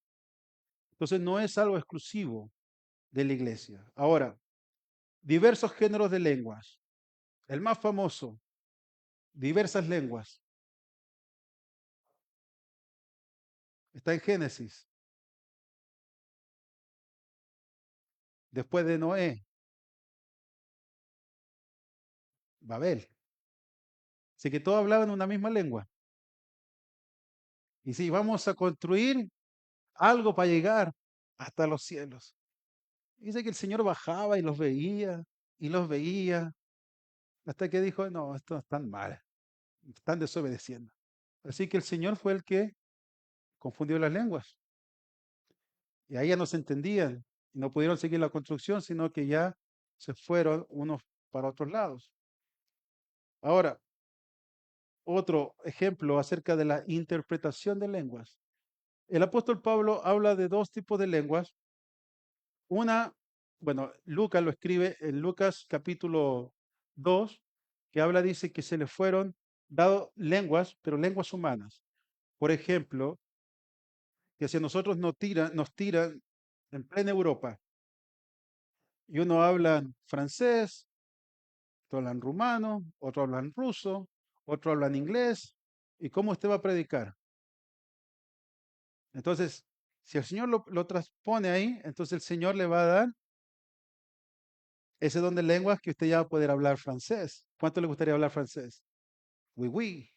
Entonces no es algo exclusivo de la iglesia. Ahora, diversos géneros de lenguas. El más famoso, diversas lenguas. Está en Génesis, después de Noé, Babel. Así que todos hablaban una misma lengua. Y si vamos a construir algo para llegar hasta los cielos. Dice que el Señor bajaba y los veía, hasta que dijo, no, esto están mal, están desobedeciendo. Así que el Señor fue el que confundió las lenguas. Y ahí ya no se entendían y no pudieron seguir la construcción, sino que ya se fueron unos para otros lados. Ahora, otro ejemplo acerca de la interpretación de lenguas. El apóstol Pablo habla de dos tipos de lenguas. Una, bueno, Lucas lo escribe en Lucas capítulo 2, que habla, dice que se le fueron dado lenguas, pero lenguas humanas. Por ejemplo, que si a nosotros nos tiran en plena Europa y uno habla francés, otro hablan rumano, otro hablan ruso, otro hablan inglés, ¿y cómo usted va a predicar? Entonces, si el Señor lo transpone ahí, entonces el Señor le va a dar ese don de lenguas que usted ya va a poder hablar francés. ¿Cuánto le gustaría hablar francés? Oui, oui.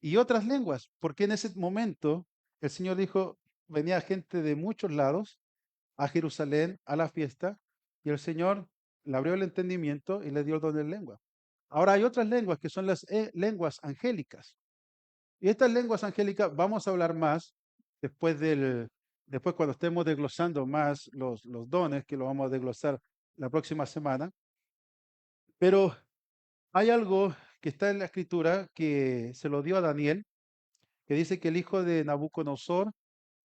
Y otras lenguas, porque en ese momento el Señor dijo, venía gente de muchos lados a Jerusalén a la fiesta y el Señor le abrió el entendimiento y le dio el don de lengua. Ahora hay otras lenguas que son las lenguas angélicas. Y estas lenguas angélicas vamos a hablar más después Después, cuando estemos desglosando más los dones, que lo vamos a desglosar la próxima semana, pero hay algo que está en la escritura que se lo dio a Daniel, que dice que el hijo de Nabucodonosor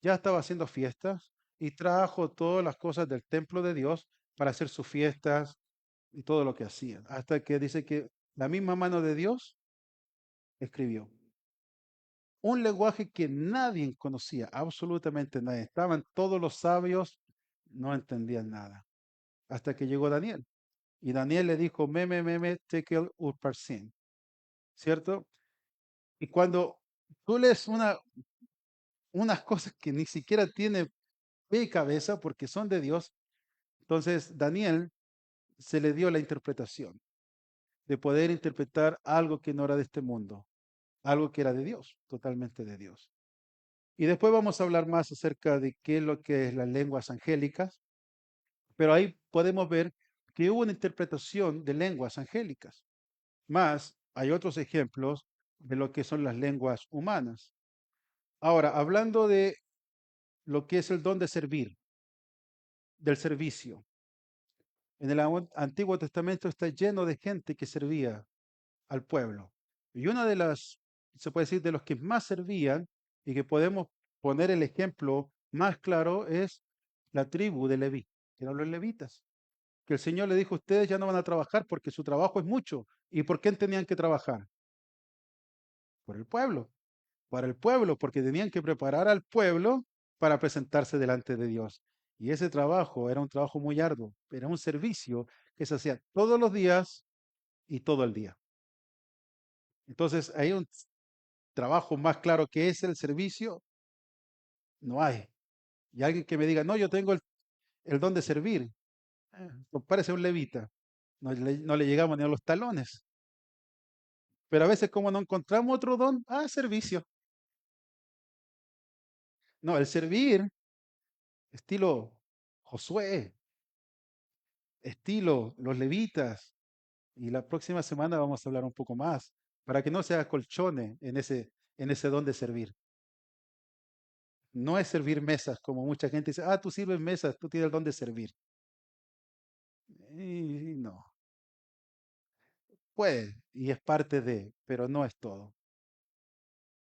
ya estaba haciendo fiestas y trajo todas las cosas del templo de Dios para hacer sus fiestas y todo lo que hacían, hasta que dice que la misma mano de Dios escribió un lenguaje que nadie conocía, absolutamente nadie. Estaban todos los sabios, no entendían nada, hasta que llegó Daniel. Y Daniel le dijo, meme, tekel upharsin, ¿cierto? Y cuando tú lees unas cosas que ni siquiera tiene pie y cabeza porque son de Dios, entonces Daniel se le dio la interpretación de poder interpretar algo que no era de este mundo, algo que era de Dios, totalmente de Dios. Y después vamos a hablar más acerca de qué es lo que es las lenguas angélicas, pero ahí podemos ver que hubo una interpretación de lenguas angélicas. Más, hay otros ejemplos de lo que son las lenguas humanas. Ahora, hablando de lo que es el don de servir, del servicio. En el Antiguo Testamento está lleno de gente que servía al pueblo. Y una de las, se puede decir, de los que más servían y que podemos poner el ejemplo más claro es la tribu de Leví, que eran los levitas. Que el Señor le dijo, ustedes ya no van a trabajar porque su trabajo es mucho. ¿Y por qué tenían que trabajar? Por el pueblo, para el pueblo, porque tenían que preparar al pueblo para presentarse delante de Dios. Y ese trabajo era un trabajo muy arduo, era un servicio que se hacía todos los días y todo el día. Entonces, hay un trabajo más claro que es el servicio, no hay. Y alguien que me diga, no, yo tengo el don de servir, parece un levita, no le llegamos ni a los talones. Pero a veces como no encontramos otro don, servicio. No, el servir, estilo Josué, estilo los levitas. Y la próxima semana vamos a hablar un poco más, para que no sea colchone en ese don de servir. No es servir mesas, como mucha gente dice, tú sirves mesas, tú tienes el don de servir. Y no, puede, y es parte de, pero no es todo.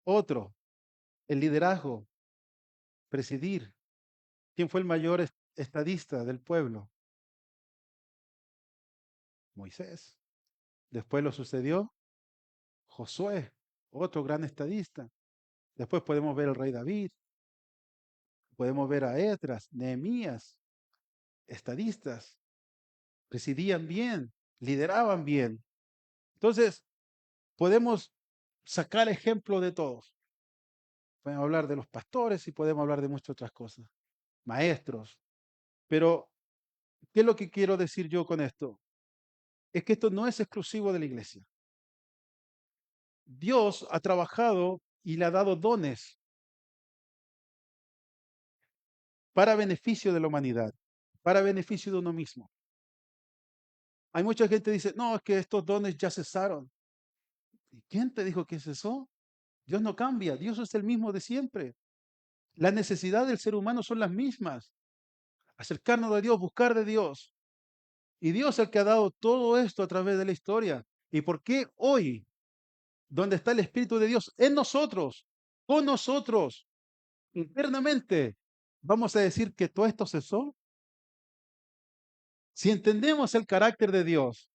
Otro, el liderazgo, presidir. ¿Quién fue el mayor estadista del pueblo? Moisés. Después lo sucedió Josué, otro gran estadista. Después podemos ver al rey David, podemos ver a Esdras, Nehemías, estadistas, presidían bien, lideraban bien. Entonces, podemos sacar ejemplo de todos. Podemos hablar de los pastores y podemos hablar de muchas otras cosas, maestros. Pero, ¿qué es lo que quiero decir yo con esto? Es que esto no es exclusivo de la iglesia. Dios ha trabajado y le ha dado dones para beneficio de la humanidad, para beneficio de uno mismo. Hay mucha gente que dice, no, es que estos dones ya cesaron. ¿Y quién te dijo que cesó? Dios no cambia, Dios es el mismo de siempre. Las necesidades del ser humano son las mismas. Acercarnos a Dios, buscar de Dios. Y Dios es el que ha dado todo esto a través de la historia. ¿Y por qué hoy, donde está el Espíritu de Dios en nosotros, con nosotros, internamente, vamos a decir que todo esto cesó? Si entendemos el carácter de Dios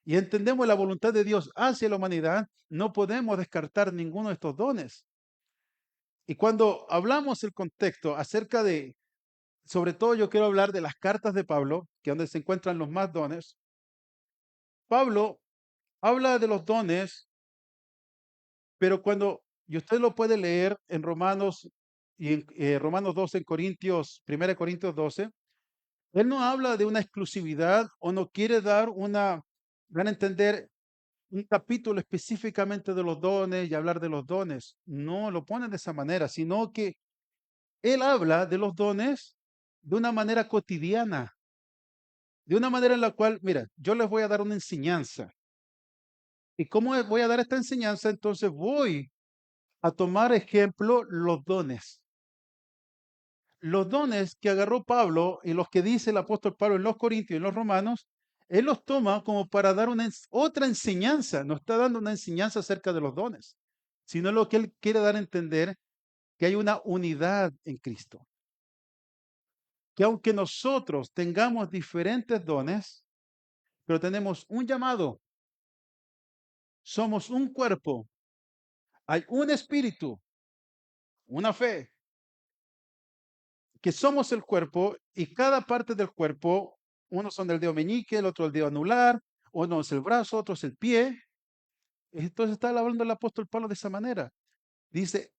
y entendemos la voluntad de Dios hacia la humanidad, no podemos descartar ninguno de estos dones. Y cuando hablamos el contexto acerca de, sobre todo yo quiero hablar de las cartas de Pablo, que es donde se encuentran los más dones. Pablo habla de los dones, pero y usted lo puede leer en Romanos y en Romanos 12, en Corintios, 1 Corintios 12, él no habla de una exclusividad o no quiere dar van a entender un capítulo específicamente de los dones y hablar de los dones. No lo pone de esa manera, sino que él habla de los dones de una manera cotidiana, de una manera en la cual, mira, yo les voy a dar una enseñanza. ¿Y cómo voy a dar esta enseñanza? Entonces voy a tomar ejemplo los dones. los dones que agarró Pablo y los que dice el apóstol Pablo en los Corintios y en los Romanos, él los toma como para dar otra enseñanza. No está dando una enseñanza acerca de los dones, sino lo que él quiere dar a entender que hay una unidad en Cristo. Que aunque nosotros tengamos diferentes dones, pero tenemos un llamado, somos un cuerpo, hay un espíritu, una fe, que somos el cuerpo y cada parte del cuerpo, unos son del dedo meñique, el otro el dedo anular, uno es el brazo, otro es el pie. Entonces está hablando el apóstol Pablo de esa manera. Dice,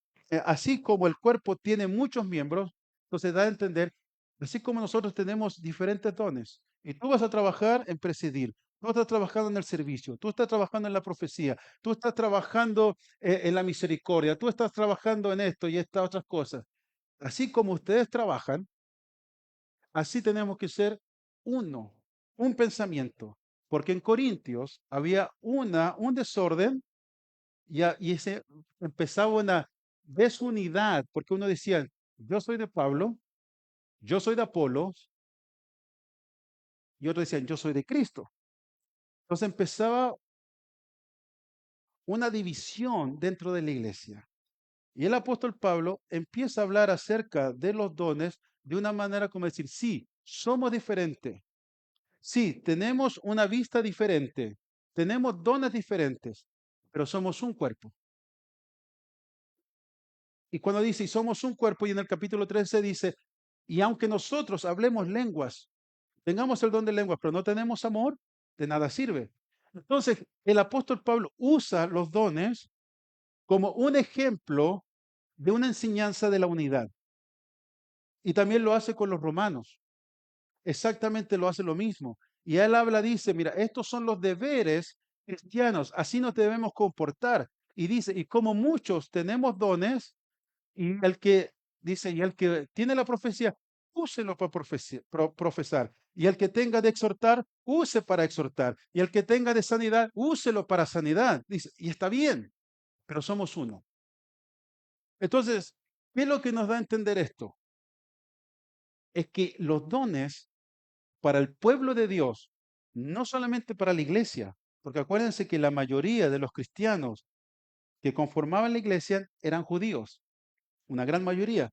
así como el cuerpo tiene muchos miembros, entonces da a entender, así como nosotros tenemos diferentes dones, y tú vas a trabajar en presidir, tú estás trabajando en el servicio, tú estás trabajando en la profecía, tú estás trabajando en la misericordia, tú estás trabajando en esto y estas otras cosas. Así como ustedes trabajan, así tenemos que ser uno, un pensamiento. Porque en Corintios había un desorden y ese empezaba una desunidad, porque uno decía, yo soy de Pablo, yo soy de Apolos, y otros decían, yo soy de Cristo. Entonces empezaba una división dentro de la iglesia. Y el apóstol Pablo empieza a hablar acerca de los dones de una manera como decir, sí, somos diferentes. Sí, tenemos una vista diferente, tenemos dones diferentes, pero somos un cuerpo. Y cuando dice, y somos un cuerpo, y en el capítulo 13 dice, y aunque nosotros hablemos lenguas, tengamos el don de lenguas, pero no tenemos amor, de nada sirve. Entonces, el apóstol Pablo usa los dones como un ejemplo de una enseñanza de la unidad. Y también lo hace con los romanos. Exactamente lo hace lo mismo. Y él habla, dice, mira, estos son los deberes cristianos, así nos debemos comportar. Y dice, y como muchos tenemos dones, y el que dice, y el que tiene la profecía, úselo para profesar. Y el que tenga de exhortar, use para exhortar. Y el que tenga de sanidad, úselo para sanidad. Dice, y está bien, pero somos uno. Entonces, ¿qué es lo que nos da a entender esto? Es que los dones para el pueblo de Dios, no solamente para la iglesia, porque acuérdense que la mayoría de los cristianos que conformaban la iglesia eran judíos, una gran mayoría.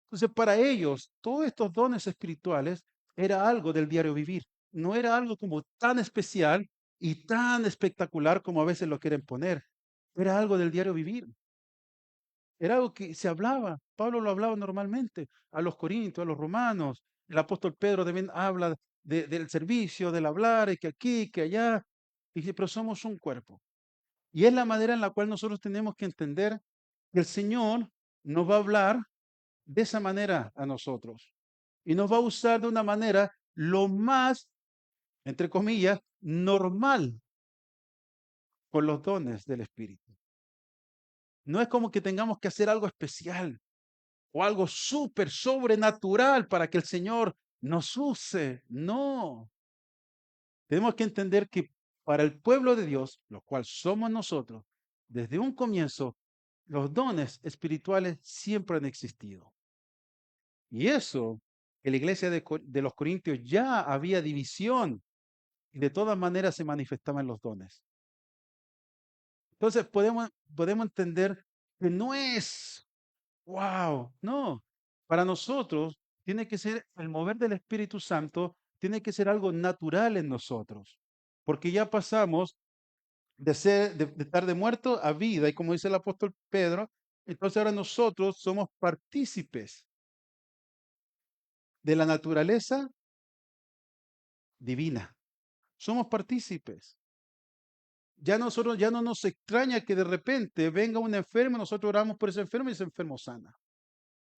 Entonces, para ellos, todos estos dones espirituales era algo del diario vivir, no era algo como tan especial y tan espectacular como a veces lo quieren poner, era algo del diario vivir. Era algo que se hablaba. Pablo lo hablaba normalmente a los corintios, a los romanos. El apóstol Pedro también habla del servicio, del hablar, y que aquí, que allá. Y dice, pero somos un cuerpo. Y es la manera en la cual nosotros tenemos que entender que el Señor nos va a hablar de esa manera a nosotros. Y nos va a usar de una manera lo más, entre comillas, normal con los dones del Espíritu. No es como que tengamos que hacer algo especial o algo súper sobrenatural para que el Señor nos use. No, tenemos que entender que para el pueblo de Dios, lo cual somos nosotros, desde un comienzo, los dones espirituales siempre han existido. Y eso, en la iglesia de los Corintios ya había división y de todas maneras se manifestaban los dones. Entonces podemos entender que no es wow, no. Para nosotros tiene que ser el mover del Espíritu Santo, tiene que ser algo natural en nosotros, porque ya pasamos de estar de muerto a vida, y como dice el apóstol Pedro, entonces ahora nosotros somos partícipes de la naturaleza divina. Somos partícipes. Ya no nos extraña que de repente venga un enfermo, nosotros oramos por ese enfermo y ese enfermo sana.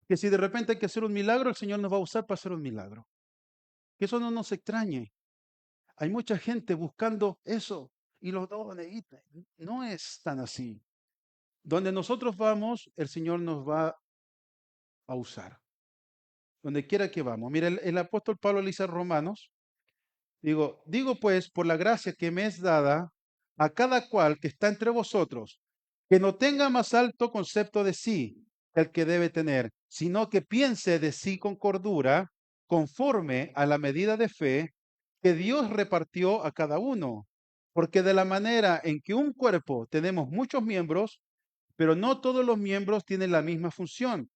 Que si de repente hay que hacer un milagro, el Señor nos va a usar para hacer un milagro. Que eso no nos extrañe. Hay mucha gente buscando eso y los dones. No es tan así. Donde nosotros vamos, el Señor nos va a usar. Donde quiera que vamos. Mira, el apóstol Pablo le dice a Romanos, digo pues, por la gracia que me es dada a cada cual que está entre vosotros, que no tenga más alto concepto de sí, el que debe tener, sino que piense de sí con cordura, conforme a la medida de fe que Dios repartió a cada uno. Porque de la manera en que un cuerpo tenemos muchos miembros, pero no todos los miembros tienen la misma función.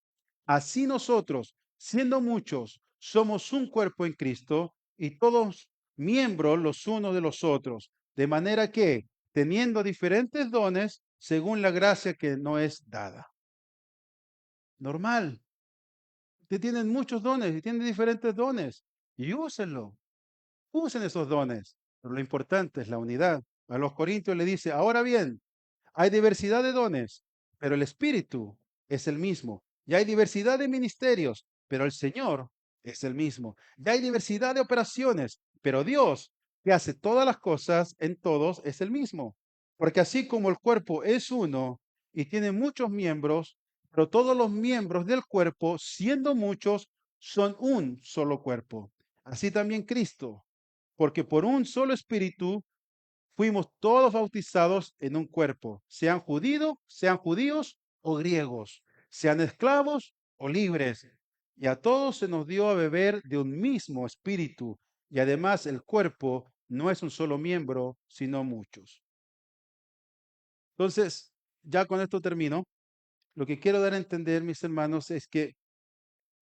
Así nosotros, siendo muchos, somos un cuerpo en Cristo y todos miembros los unos de los otros, de manera que, teniendo diferentes dones, según la gracia que no es dada. Normal. Usted tienen muchos dones y tienen diferentes dones y úsenlo. Usen esos dones. Pero lo importante es la unidad. A los Corintios le dice, ahora bien, hay diversidad de dones, pero el Espíritu es el mismo. Y hay diversidad de ministerios, pero el Señor es el mismo. Y hay diversidad de operaciones, pero Dios, que hace todas las cosas en todos, es el mismo. Porque así como el cuerpo es uno y tiene muchos miembros, pero todos los miembros del cuerpo, siendo muchos, son un solo cuerpo. Así también Cristo, porque por un solo espíritu fuimos todos bautizados en un cuerpo, sean judíos o griegos, sean esclavos o libres, y a todos se nos dio a beber de un mismo espíritu, y además el cuerpo no es un solo miembro, sino muchos. Entonces, ya con esto termino. Lo que quiero dar a entender, mis hermanos, es que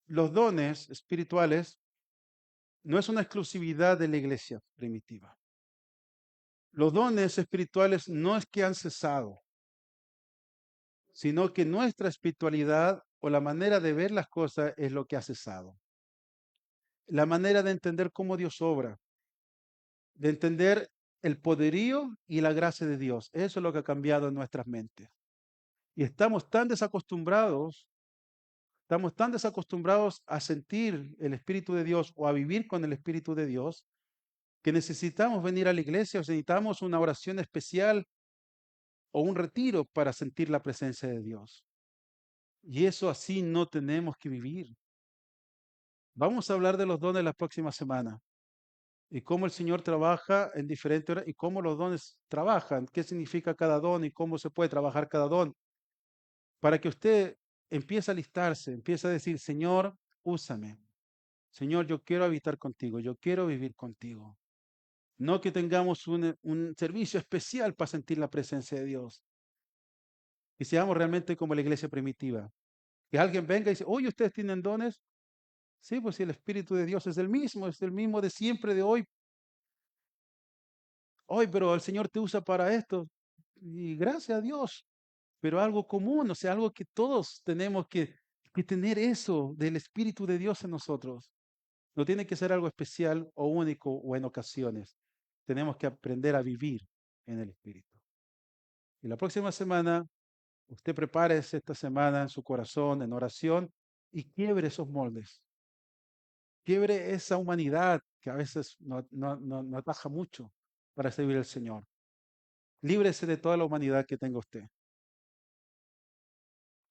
los dones espirituales no es una exclusividad de la iglesia primitiva. Los dones espirituales no es que han cesado, sino que nuestra espiritualidad o la manera de ver las cosas es lo que ha cesado. La manera de entender cómo Dios obra, de entender el poderío y la gracia de Dios. Eso es lo que ha cambiado en nuestras mentes. Y estamos tan desacostumbrados a sentir el Espíritu de Dios o a vivir con el Espíritu de Dios, que necesitamos venir a la iglesia, o necesitamos una oración especial o un retiro para sentir la presencia de Dios. Y eso así no tenemos que vivir. Vamos a hablar de los dones la próxima semana y cómo el Señor trabaja en diferentes horas y cómo los dones trabajan, qué significa cada don y cómo se puede trabajar cada don, para que usted empiece a alistarse, empiece a decir, Señor, úsame. Señor, yo quiero habitar contigo, yo quiero vivir contigo. No que tengamos un servicio especial para sentir la presencia de Dios y seamos realmente como la iglesia primitiva. Que alguien venga y dice, oye, ustedes tienen dones. Sí, pues si el Espíritu de Dios es el mismo de siempre, de hoy. Hoy, pero el Señor te usa para esto. Y gracias a Dios, pero algo común, o sea, algo que todos tenemos que tener eso del Espíritu de Dios en nosotros. No tiene que ser algo especial o único o en ocasiones. Tenemos que aprender a vivir en el Espíritu. Y la próxima semana, usted prepárese esta semana en su corazón, en oración, y quiebre esos moldes. Quiebre esa humanidad que a veces no ataja mucho para servir al Señor. Líbrese de toda la humanidad que tenga usted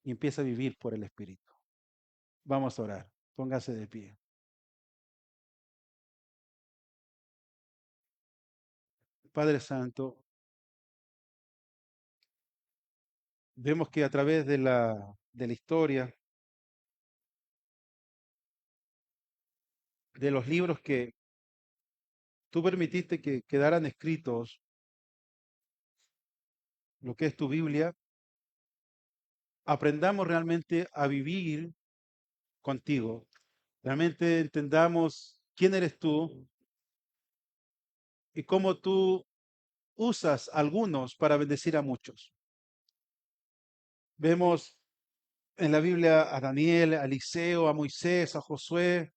y empiece a vivir por el Espíritu. Vamos a orar. Póngase de pie. Padre Santo, vemos que a través de la historia, de los libros que tú permitiste que quedaran escritos, lo que es tu Biblia, aprendamos realmente a vivir contigo. Realmente entendamos quién eres tú y cómo tú usas a algunos para bendecir a muchos. Vemos en la Biblia a Daniel, a Eliseo, a Moisés, a Josué.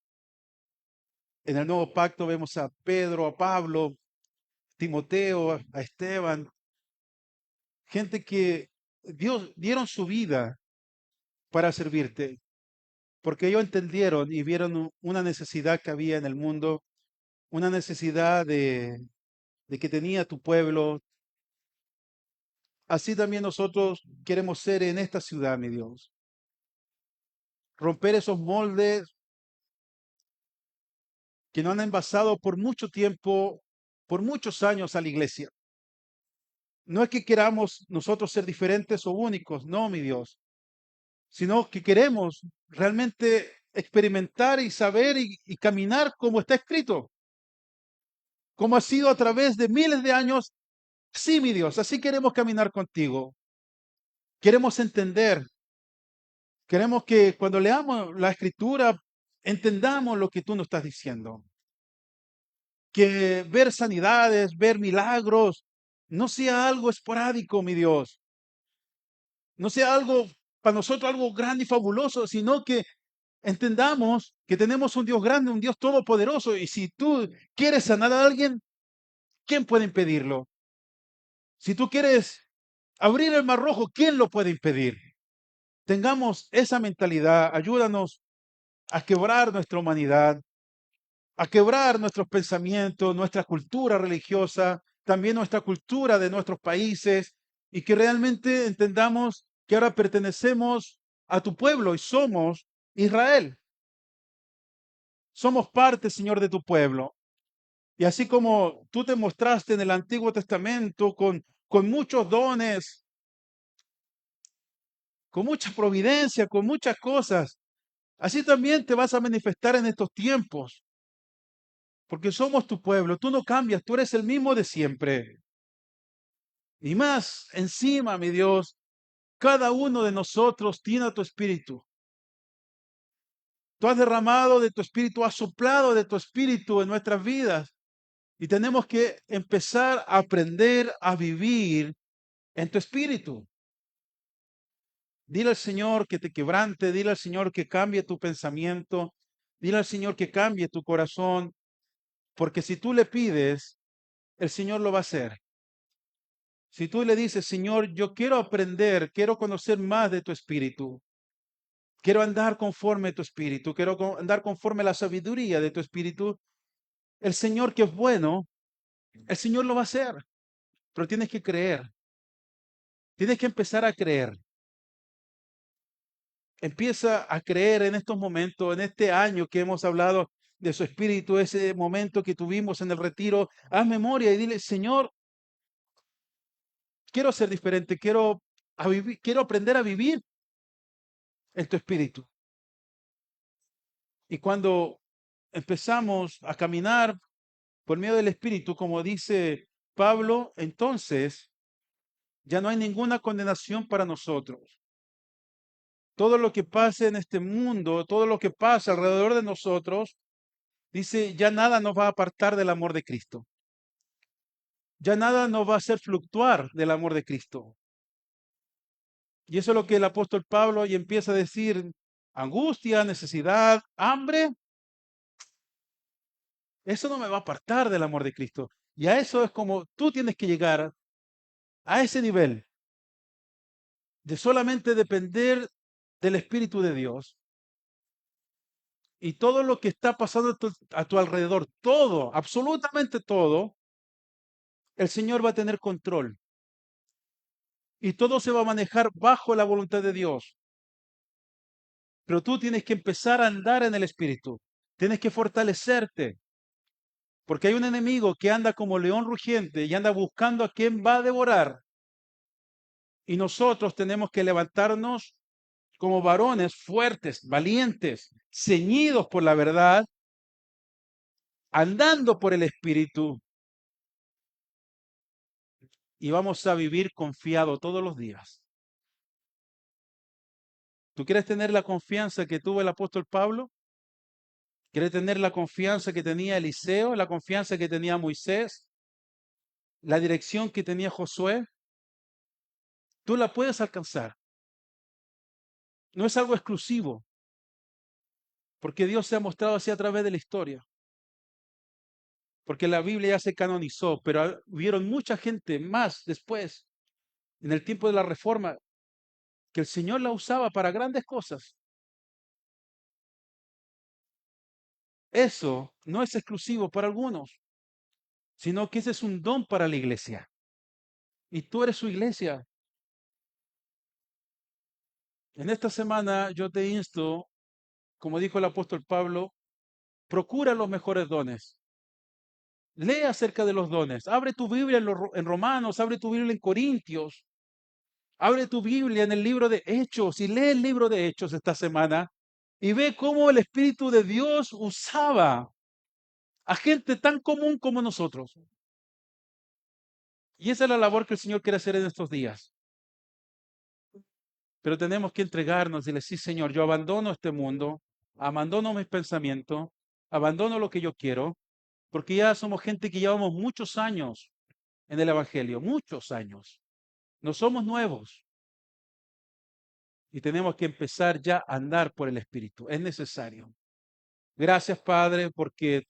En el Nuevo Pacto vemos a Pedro, a Pablo, Timoteo, a Esteban, gente que Dios dieron su vida para servirte, porque ellos entendieron y vieron una necesidad que había en el mundo, una necesidad de que tenía tu pueblo. Así también nosotros queremos ser en esta ciudad, mi Dios. Romper esos moldes que nos han envasado por mucho tiempo, por muchos años a la iglesia. No es que queramos nosotros ser diferentes o únicos, no, mi Dios, sino que queremos realmente experimentar y saber y caminar como está escrito, como ha sido a través de miles de años. Sí, mi Dios, así queremos caminar contigo. Queremos entender, queremos que cuando leamos la escritura entendamos lo que tú nos estás diciendo. Que ver sanidades, ver milagros, no sea algo esporádico, mi Dios. No sea algo para nosotros algo grande y fabuloso, sino que entendamos que tenemos un Dios grande, un Dios todopoderoso. Y si tú quieres sanar a alguien, ¿quién puede impedirlo? Si tú quieres abrir el mar rojo, ¿quién lo puede impedir? Tengamos esa mentalidad, ayúdanos a quebrar nuestra humanidad, a quebrar nuestros pensamientos, nuestra cultura religiosa, también nuestra cultura de nuestros países, y que realmente entendamos que ahora pertenecemos a tu pueblo y somos Israel. Somos parte, Señor, de tu pueblo. Y así como tú te mostraste en el Antiguo Testamento con muchos dones, con mucha providencia, con muchas cosas, así también te vas a manifestar en estos tiempos, porque somos tu pueblo. Tú no cambias, tú eres el mismo de siempre. Y más encima, mi Dios, cada uno de nosotros tiene a tu espíritu. Tú has derramado de tu espíritu, has soplado de tu espíritu en nuestras vidas. Y tenemos que empezar a aprender a vivir en tu espíritu. Dile al Señor que te quebrante, dile al Señor que cambie tu pensamiento, dile al Señor que cambie tu corazón, porque si tú le pides, el Señor lo va a hacer. Si tú le dices, Señor, yo quiero aprender, quiero conocer más de tu espíritu, quiero andar conforme a tu espíritu, quiero andar conforme a la sabiduría de tu espíritu, el Señor que es bueno, el Señor lo va a hacer, pero tienes que creer, tienes que empezar a creer. Empieza a creer en estos momentos, en este año que hemos hablado de su espíritu, ese momento que tuvimos en el retiro. Haz memoria y dile, Señor, quiero ser diferente, quiero aprender a vivir en tu espíritu. Y cuando empezamos a caminar por medio del espíritu, como dice Pablo, entonces ya no hay ninguna condenación para nosotros. Todo lo que pase en este mundo, todo lo que pasa alrededor de nosotros, dice, ya nada nos va a apartar del amor de Cristo. Ya nada nos va a hacer fluctuar del amor de Cristo. Y eso es lo que el apóstol Pablo y empieza a decir, angustia, necesidad, hambre, eso no me va a apartar del amor de Cristo. Y a eso es como tú tienes que llegar a ese nivel de solamente depender del Espíritu de Dios y todo lo que está pasando a tu alrededor, todo, absolutamente todo, el Señor va a tener control y todo se va a manejar bajo la voluntad de Dios. Pero tú tienes que empezar a andar en el Espíritu, tienes que fortalecerte, porque hay un enemigo que anda como león rugiente y anda buscando a quien va a devorar. Y nosotros tenemos que levantarnos como varones fuertes, valientes, ceñidos por la verdad, andando por el Espíritu, y vamos a vivir confiado todos los días. ¿Tú quieres tener la confianza que tuvo el apóstol Pablo? ¿Quieres tener la confianza que tenía Eliseo, la confianza que tenía Moisés, la dirección que tenía Josué? Tú la puedes alcanzar. No es algo exclusivo, porque Dios se ha mostrado así a través de la historia. Porque la Biblia ya se canonizó, pero hubieron mucha gente más después, en el tiempo de la Reforma, que el Señor la usaba para grandes cosas. Eso no es exclusivo para algunos, sino que ese es un don para la iglesia. Y tú eres su iglesia. En esta semana yo te insto, como dijo el apóstol Pablo, procura los mejores dones. Lee acerca de los dones. Abre tu Biblia en Romanos, abre tu Biblia en Corintios. Abre tu Biblia en el libro de Hechos y lee el libro de Hechos esta semana y ve cómo el Espíritu de Dios usaba a gente tan común como nosotros. Y esa es la labor que el Señor quiere hacer en estos días. Pero tenemos que entregarnos y decir, sí, Señor, yo abandono este mundo, abandono mis pensamientos, abandono lo que yo quiero, porque ya somos gente que llevamos muchos años en el Evangelio, muchos años. No somos nuevos y tenemos que empezar ya a andar por el Espíritu. Es necesario. Gracias, Padre, porque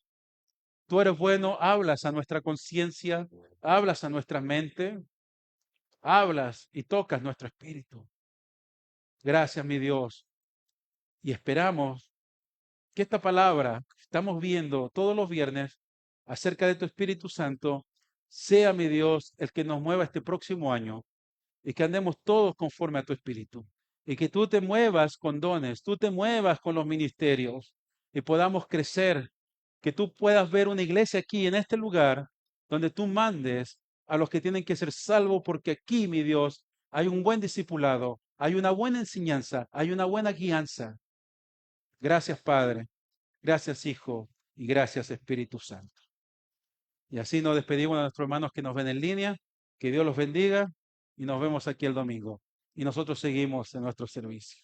tú eres bueno, hablas a nuestra conciencia, hablas a nuestra mente, hablas y tocas nuestro espíritu. Gracias, mi Dios. Y esperamos que esta palabra que estamos viendo todos los viernes acerca de tu Espíritu Santo sea, mi Dios, el que nos mueva este próximo año y que andemos todos conforme a tu Espíritu. Y que tú te muevas con dones, tú te muevas con los ministerios y podamos crecer. Que tú puedas ver una iglesia aquí en este lugar donde tú mandes a los que tienen que ser salvos, porque aquí, mi Dios, hay un buen discipulado, hay una buena enseñanza, hay una buena guianza. Gracias, Padre. Gracias, Hijo. Y gracias, Espíritu Santo. Y así nos despedimos de nuestros hermanos que nos ven en línea. Que Dios los bendiga y nos vemos aquí el domingo. Y nosotros seguimos en nuestro servicio.